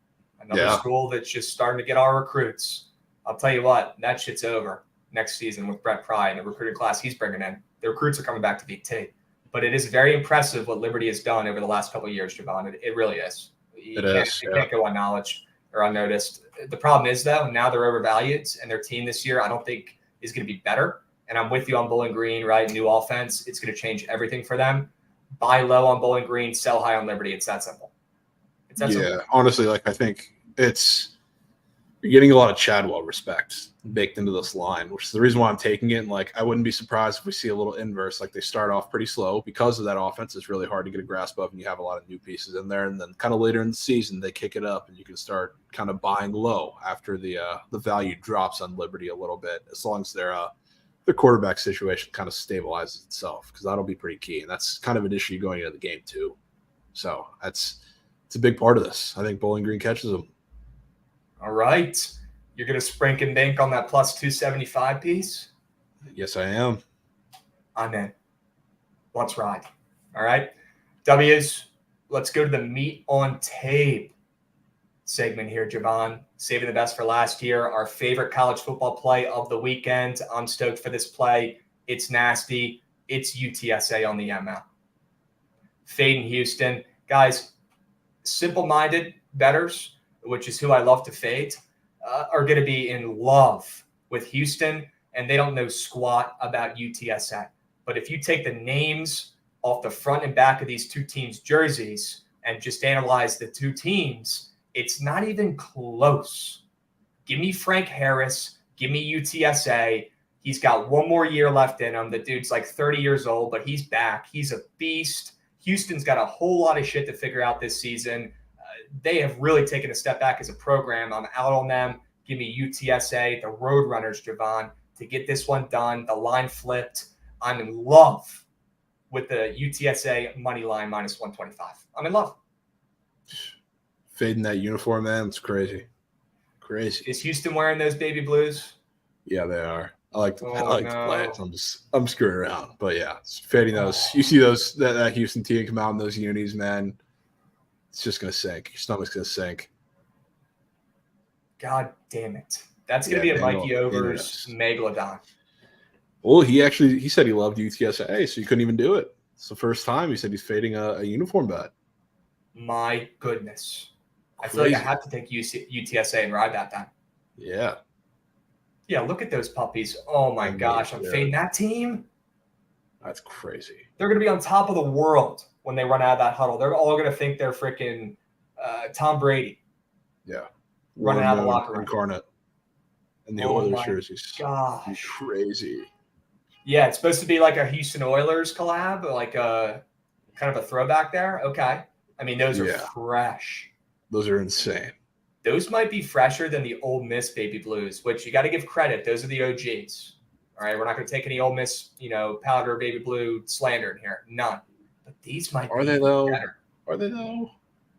Another school that's just starting to get our recruits. I'll tell you what, that shit's over next season with Brett Pry and the recruiting class he's bringing in. The recruits are coming back to Big T. But it is very impressive what Liberty has done over the last couple of years, Javon. It really is. You can't go unacknowledged or unnoticed. The problem is, though, now they're overvalued, and their team this year I don't think is going to be better. And I'm with you on Bowling Green, right? New offense. It's going to change everything for them. Buy low on Bowling Green, sell high on Liberty. It's that simple. Honestly, I think you're getting a lot of Chadwell respect baked into this line, which is the reason why I'm taking it. And I wouldn't be surprised if we see a little inverse. They start off pretty slow because of that offense. It's really hard to get a grasp of, and you have a lot of new pieces in there. And then kind of later in the season, they kick it up, and you can start kind of buying low after the value drops on Liberty a little bit, as long as their quarterback situation kind of stabilizes itself, because that'll be pretty key. And that's kind of an issue going into the game too. So it's a big part of this. I think Bowling Green catches them. All right. You're going to sprink and dink on that plus 275 piece? Yes, I am. I'm in. Let's ride. All right. W's, let's go to the meat on tape segment here, Javon. Saving the best for last year. Our favorite college football play of the weekend. I'm stoked for this play. It's nasty. It's UTSA on the ML. fading Houston. Guys, simple-minded bettors, which is who I love to fade, are going to be in love with Houston, and they don't know squat about UTSA. But if you take the names off the front and back of these two teams' jerseys and just analyze the two teams, it's not even close. Give me Frank Harris. Give me UTSA. He's got one more year left in him. The dude's like 30 years old, but he's back. He's a beast. Houston's got a whole lot of shit to figure out this season. They have really taken a step back as a program. I'm out on them. Give me UTSA, the Roadrunners, Javon, to get this one done. The line flipped. I'm in love with the UTSA money line minus 125. I'm in love. Fading that uniform, man. It's crazy. Crazy. Is Houston wearing those baby blues? Yeah, they are. I like to play it. I'm screwing around. But yeah, it's fading those. You see those that Houston team come out in those unis, man. It's just gonna sink. Your stomach's gonna sink. God damn it. That's gonna be a Mikey Overs Megalodon. Well, he said he loved UTSA, so you couldn't even do it. It's the first time he said he's fading a uniform bet. My goodness. I feel like I have to take UTSA and ride that time. Yeah. Yeah, look at those puppies. Oh, my gosh. I'm fading that team. That's crazy. They're going to be on top of the world when they run out of that huddle. They're all going to think they're freaking Tom Brady. Yeah. Running out of the locker room. Incarnate. And the Oilers jerseys. Gosh. Crazy. Yeah, it's supposed to be like a Houston Oilers collab, like a kind of a throwback there. Okay. I mean, those are fresh. Those are insane. Those might be fresher than the Ole Miss baby blues, which you got to give credit. Those are the OGs. All right, we're not going to take any Ole Miss, powder baby blue slander in here. None. But these might be better. Are they though?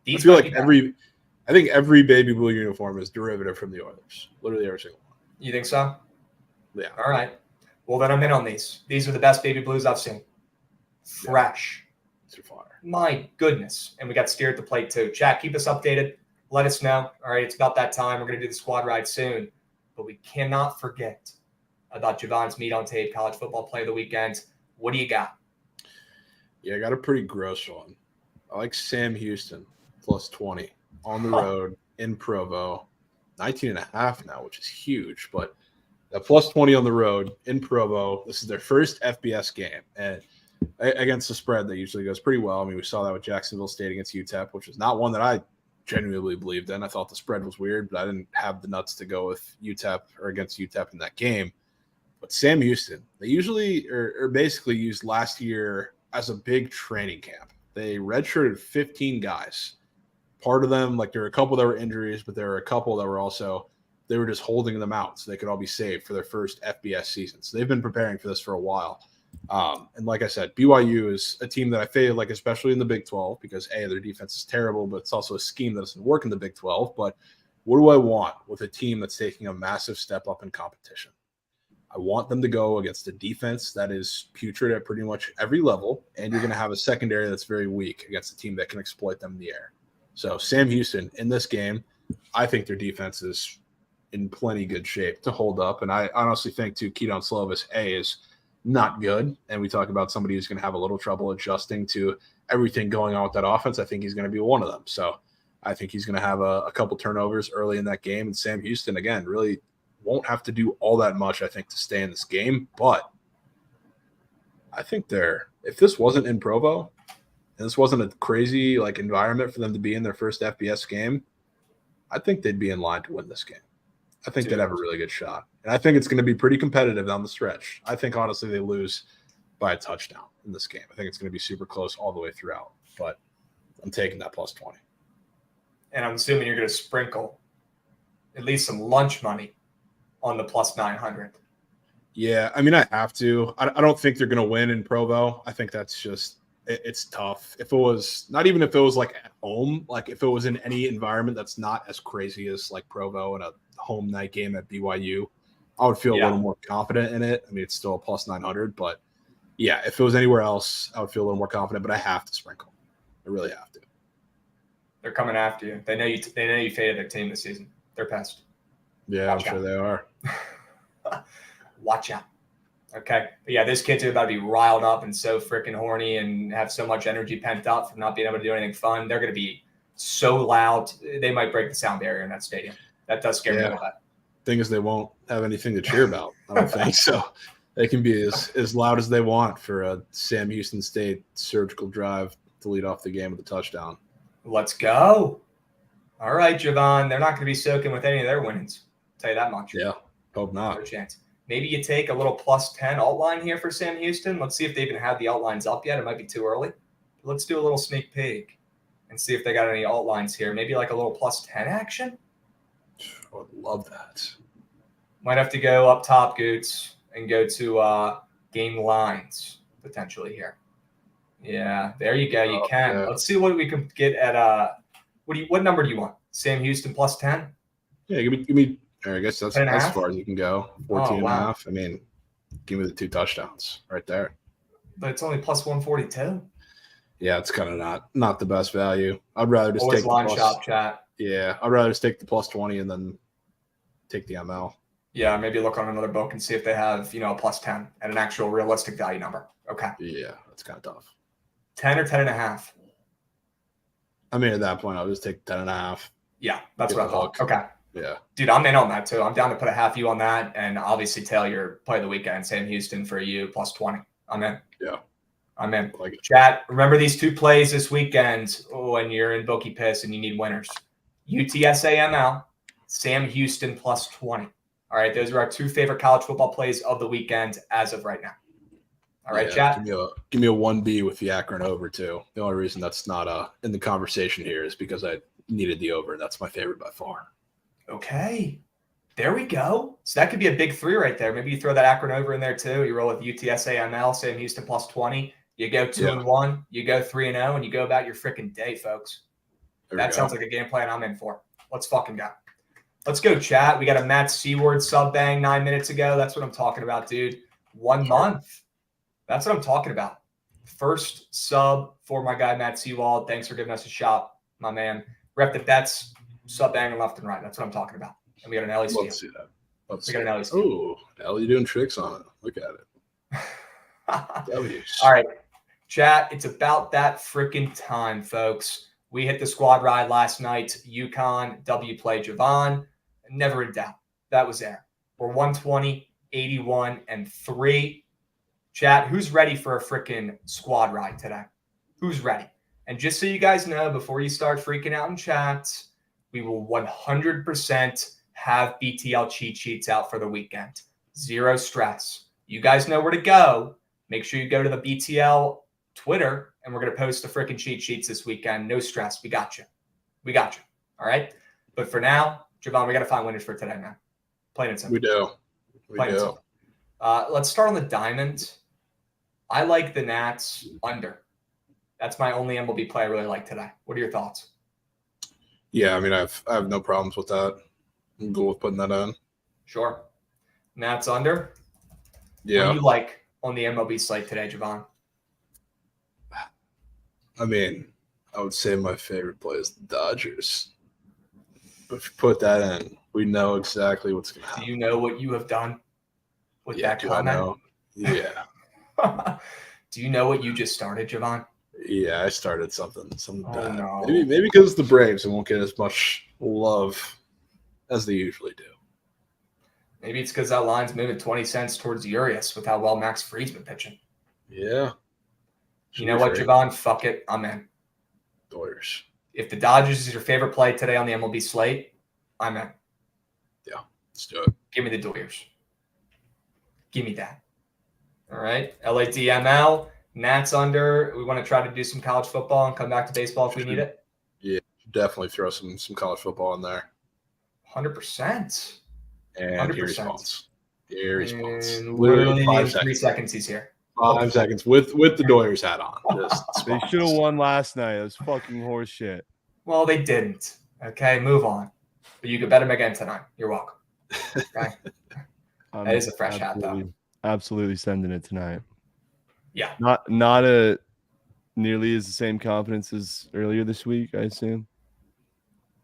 These I feel like every baby blue uniform is derivative from the Oilers. Literally every single one. You think so? Yeah. All right. Well, then I'm in on these. These are the best baby blues I've seen. Fresh. Too far. My goodness. And we got Steer at the plate too. Chat, keep us updated. Let us know. All right, it's about that time. We're going to do the squad ride soon. But we cannot forget about Javon's Meat on Tape college football play of the weekend. What do you got? Yeah, I got a pretty gross one. I like Sam Houston plus 20 on the road in Provo. 19.5 now, which is huge. But that plus 20 on the road in Provo, this is their first FBS game. And against the spread, that usually goes pretty well. I mean, we saw that with Jacksonville State against UTEP, which is not one that I genuinely believed in. I thought the spread was weird, but I didn't have the nuts to go with UTEP or against UTEP in that game. But Sam Houston, they usually or basically used last year as a big training camp. They redshirted 15 guys. Part of them, like there were a couple that were injuries, but there were a couple that were also, they were just holding them out so they could all be saved for their first FBS season. So they've been preparing for this for a while. And like I said, BYU is a team that I feel like, especially in the Big 12, because their defense is terrible, but it's also a scheme that doesn't work in the Big 12. But what do I want with a team that's taking a massive step up in competition? I want them to go against a defense that is putrid at pretty much every level, and you're going to have a secondary that's very weak against a team that can exploit them in the air. So Sam Houston in this game, I think their defense is in plenty good shape to hold up. And I honestly think, too, Keaton Slovis, is not good. And we talk about somebody who's going to have a little trouble adjusting to everything going on with that offense. I think he's going to be one of them. So I think he's going to have a couple turnovers early in that game. And Sam Houston, again, really won't have to do all that much, I think, to stay in this game. But I think if this wasn't in Provo and this wasn't a crazy environment for them to be in their first FBS game, I think they'd be in line to win this game. I think they'd have a really good shot. And I think it's going to be pretty competitive down the stretch. I think, honestly, they lose by a touchdown in this game. I think it's going to be super close all the way throughout. But I'm taking that plus 20. And I'm assuming you're going to sprinkle at least some lunch money on the plus 900. Yeah, I mean, I have to. I don't think they're going to win in Provo. I think that's just it's tough. If it was not even if it was at home, if it was in any environment that's not as crazy as Provo and a home night game at BYU, I would feel a little more confident in it. I mean, it's still a plus 900, but yeah, if it was anywhere else, I would feel a little more confident. But I have to sprinkle. I really have to. They're coming after you. They know you. They know you faded their team this season. They're pissed. Yeah, I'm sure they are. Watch out. Okay. But yeah, these kids are about to be riled up and so freaking horny and have so much energy pent up from not being able to do anything fun. They're going to be so loud. They might break the sound barrier in that stadium. That does scare me a little bit. Thing is, they won't have anything to cheer about. I don't think so. They can be as loud as they want for a Sam Houston State surgical drive to lead off the game with a touchdown. Let's go. All right, Javon. They're not going to be soaking with any of their winnings. I'll tell you that much. Yeah, hope not. No chance. Maybe you take a little +10 alt line here for Sam Houston. Let's see if they even have the alt lines up yet. It might be too early. Let's do a little sneak peek and see if they got any alt lines here. Maybe like a little +10 action. I would love that. Might have to go up top, Goots, and go to game lines potentially here. Yeah, there you go. You can. Yeah. Let's see what we can get at. What number do you want? Sam Houston +10? Yeah, give me. I guess that's as far as you can go. 14 Oh, wow. and a half. I mean, give me the 2 touchdowns right there. But it's only +142. Yeah, it's kind of not the best value. I'd rather just Always take line the shop chat. Yeah, I'd rather just take the +20 and then take the ML. Yeah, maybe look on another book and see if they have, a +10 at an actual realistic value number. Okay. Yeah, that's kind of tough. 10 or 10.5? I mean, at that point, I'll just take 10.5. Yeah, that's what I thought. Okay. Yeah. Dude, I'm in on that too. I'm down to put a half U on that. And obviously tell your play of the weekend, Sam Houston for you +20. I'm in. Yeah. I'm in. Like it. Chat, remember these 2 plays this weekend when you're in Bookie Piss and you need winners. UTSA-ML, Sam Houston +20. All right, those are our 2 favorite college football plays of the weekend as of right now. All right, chat. Give me a 1B with the Akron over too. The only reason that's not in the conversation here is because I needed the over. That's my favorite by far. Okay. There we go. So that could be a big 3 right there. Maybe you throw that Akron over in there too. You roll with UTSA-ML, Sam Houston +20. You go 2-1. You go 3-0, and you go about your freaking day, folks. That sounds like a game plan I'm in for. Let's fucking go. Let's go, chat. We got a Matt Seaward sub bang 9 minutes ago. That's what I'm talking about, dude. 1 month. That's what I'm talking about. First sub for my guy, Matt Seawald. Thanks for giving us a shot, my man. Rep the bets, sub banging left and right. That's what I'm talking about. And we got an Ellie steal. Let's see that. We got an Ellie steal. Oh, Ellie doing tricks on it. Look at it. W's. All right, chat. It's about that freaking time, folks. We hit the squad ride last night. Uconn, W play Javon. Never in doubt. That was there. We're 120, 81, and 3. Chat, who's ready for a freaking squad ride today? Who's ready? And just so you guys know, before you start freaking out in chats, we will 100% have BTL cheat sheets out for the weekend. Zero stress. You guys know where to go. Make sure you go to the BTL Twitter, and we're going to post the freaking cheat sheets this weekend. No stress. We got you. We got you. All right? But for now, Javon, we got to find winners for today, man. Plain and simple. We do. Plain and simple. Let's start on the diamond. I like the Nats under. That's my only MLB play I really like today. What are your thoughts? Yeah, I mean, I have no problems with that. I'm cool with putting that in. Sure. Nats under. Yeah. What do you like on the MLB slate today, Javon? I mean, I would say my favorite play is the Dodgers. But if you put that in, we know exactly what's going to happen. Do you know what you have done with that comment? I know. Yeah. Do you know what you just started, Javon? Yeah, I started something bad. No. Maybe because the Braves won't get as much love as they usually do. Maybe it's because that line's moving 20 cents towards Urias with how well Max Fried's been pitching. Yeah. You know what, Javon? Fuck it. I'm in. Dodgers. If the Dodgers is your favorite play today on the MLB slate, I'm in. Yeah, let's do it. Give me the Dodgers. Give me that. All right. LADML, Nats under. We want to try to do some college football and come back to baseball if we need it. Yeah, definitely throw some college football in there. 100%. And 100%. Here response. And literally 5 seconds. 3 seconds he's here. 5 seconds with the Doyers hat on. They should have won last night. It was fucking horse shit. Well, they didn't. Okay, move on. But you could bet him again tonight. You're welcome. Okay. That is a fresh hat, though. Absolutely sending it tonight. Yeah. Not a nearly as the same confidence as earlier this week, I assume.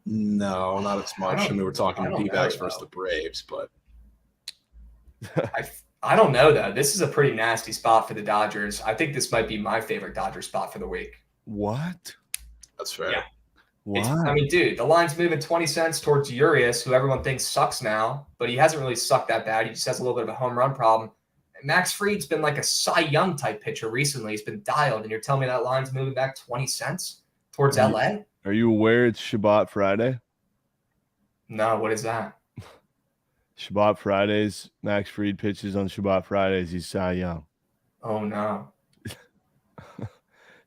No, not as much. I mean, we're talking D-backs versus the Braves, but I don't know, though. This is a pretty nasty spot for the Dodgers. I think this might be my favorite Dodger spot for the week. What? That's fair. Yeah. Why? I mean, dude, the line's moving 20 cents towards Urias, who everyone thinks sucks now, but he hasn't really sucked that bad. He just has a little bit of a home run problem. And Max Fried's been like a Cy Young type pitcher recently. He's been dialed, and you're telling me that line's moving back 20 cents towards LA? Are you aware it's Shabbat Friday? No, what is that? Shabbat Fridays. Max Fried pitches on Shabbat Fridays. He's Cy Young. Oh, no. And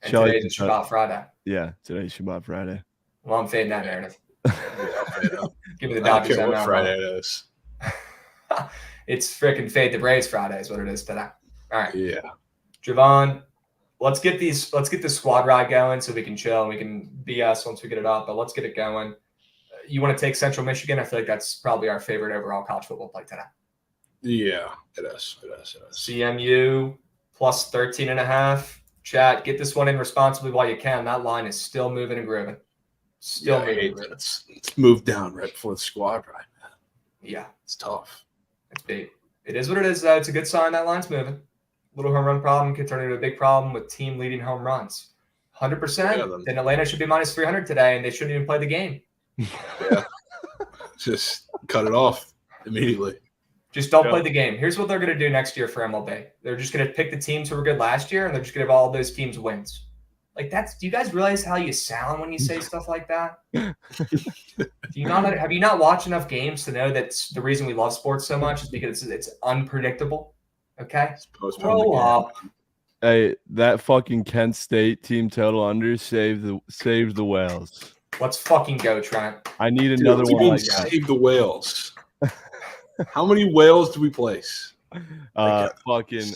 Shelly- today's a Shabbat Friday. Yeah, today's Shabbat Friday. Well, I'm fading that narrative. Give me the I don't Dodgers. care what ML. Friday it is. It's freaking fade the Braves Friday is what it is today. All right. Yeah. Javon, let's get the squad ride going so we can chill and we can BS once we get it up, but let's get it going. You want to take Central Michigan? I feel like that's probably our favorite overall college football play today. Yeah, it is. CMU plus 13.5. Chat, get this one in responsibly while you can. That line is still moving and grooving. Still moving and grooving. It's moved down right before the squad ride, man. Yeah. It's tough. It's big. It is what it is, though. It's a good sign that line's moving. Little home run problem could turn into a big problem with team leading home runs. 100%. Then Atlanta should be minus 300 today, and they shouldn't even play the game. Yeah. Just cut it off immediately. Just don't play the game. Here's what they're going to do next year for MLB. They're just going to pick the teams who were good last year, and they're just going to have all those teams wins. Like do you guys realize how you sound when you say stuff like that? Have you not watched enough games to know that the reason we love sports so much is because it's unpredictable? Okay? Grow up. Hey, that fucking Kent State team total under saved the whales. Let's fucking go, Trent. I need another one like that. Save the whales. How many whales do we place? Fucking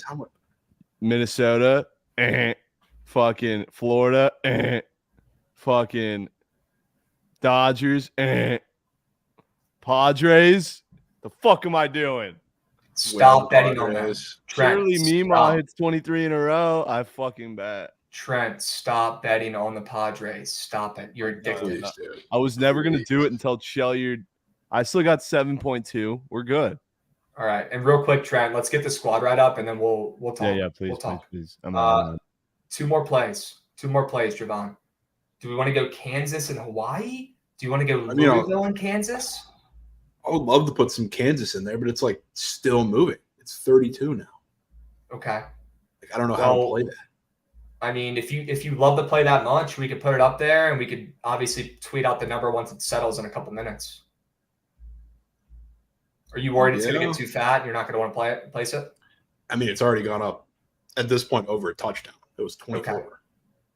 Minnesota, fucking Florida, fucking Dodgers, Padres. The fuck am I doing? Stop betting on that. Surely Mima hits 23 in a row. I fucking bet. Trent, stop betting on the Padres. Stop it. You're addicted. I was never going to do it until Chelyard. I still got 7.2. We're good. All right. And real quick, Trent, let's get the squad right up, and then we'll talk. Yeah, please, we'll talk. please. Two more plays, Javon. Do we want to go Kansas and Hawaii? Do you want to go Louisville and Kansas? I would love to put some Kansas in there, but it's like still moving. It's 32 now. Okay. Like I don't know how to play that. I mean, if you love to play that much, we could put it up there, and we could obviously tweet out the number once it settles in a couple minutes. Are you worried it's going to get too fat and you're not going to want to place it? I mean, it's already gone up at this point over a touchdown. It was 24. Okay.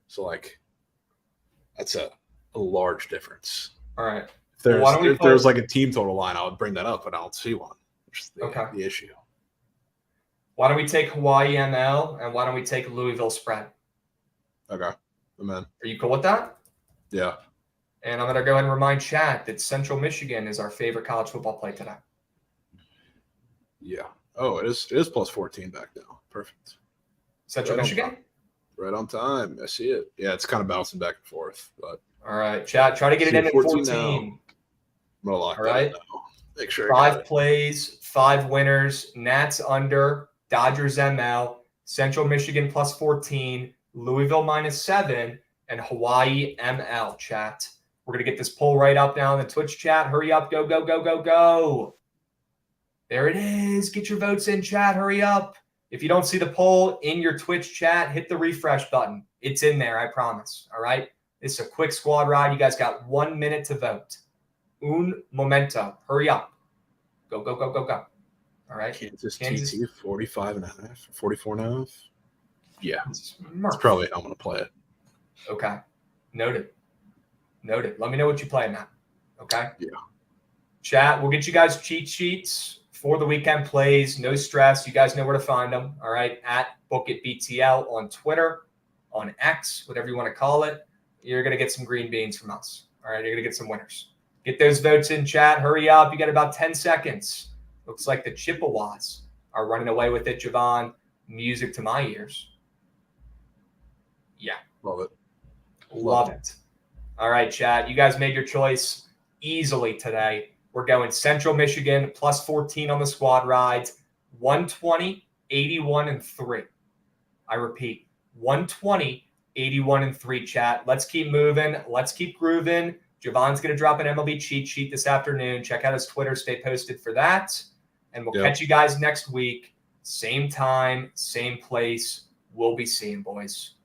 So, like, that's a large difference. If there's like a team total line, I would bring that up, but I don't see one, which is the issue. Why don't we take Hawaii ML, and why don't we take Louisville spread? Okay. Amen. Are you cool with that? Yeah. And I'm going to go ahead and remind chat that Central Michigan is our favorite college football play today. Yeah. Oh, it is plus 14 back now. Perfect. Central Michigan? Right on time. I see it. Yeah, it's kind of bouncing back and forth. But all right, chat. Try to get it in at 14. I'm gonna lock that in now. Make sure 5 plays, 5 winners. Nats under, Dodgers ML, Central Michigan plus 14, Louisville minus 7, and Hawaii ML. Chat. We're gonna get this poll right up now in the Twitch chat. Hurry up! Go go go go go! There it is. Get your votes in, chat. Hurry up. If you don't see the poll in your Twitch chat, hit the refresh button. It's in there, I promise. All right? It's a quick squad ride. You guys got 1 minute to vote. Un momento. Hurry up. Go, go, go, go, go. All right? Kansas. TT 45.5, 44.5. Yeah. That's probably how I'm going to play it. Okay. Noted. Let me know what you play, Matt. Okay? Yeah. Chat, we'll get you guys cheat sheets for the weekend plays. No stress. You guys know where to find them. All right. At BookItBTL on Twitter, on X, whatever you want to call it. You're going to get some green beans from us. All right. You're going to get some winners. Get those votes in, chat. Hurry up. You got about 10 seconds. Looks like the Chippewas are running away with it, Javon. Music to my ears. Yeah. Love it. Love it. All right, chat. You guys made your choice easily today. We're going Central Michigan plus 14 on the squad rides, 120, 81, and 3. I repeat, 120, 81, and 3, chat. Let's keep moving. Let's keep grooving. Javon's going to drop an MLB cheat sheet this afternoon. Check out his Twitter. Stay posted for that. And we'll catch you guys next week. Same time, same place. We'll be seeing, boys.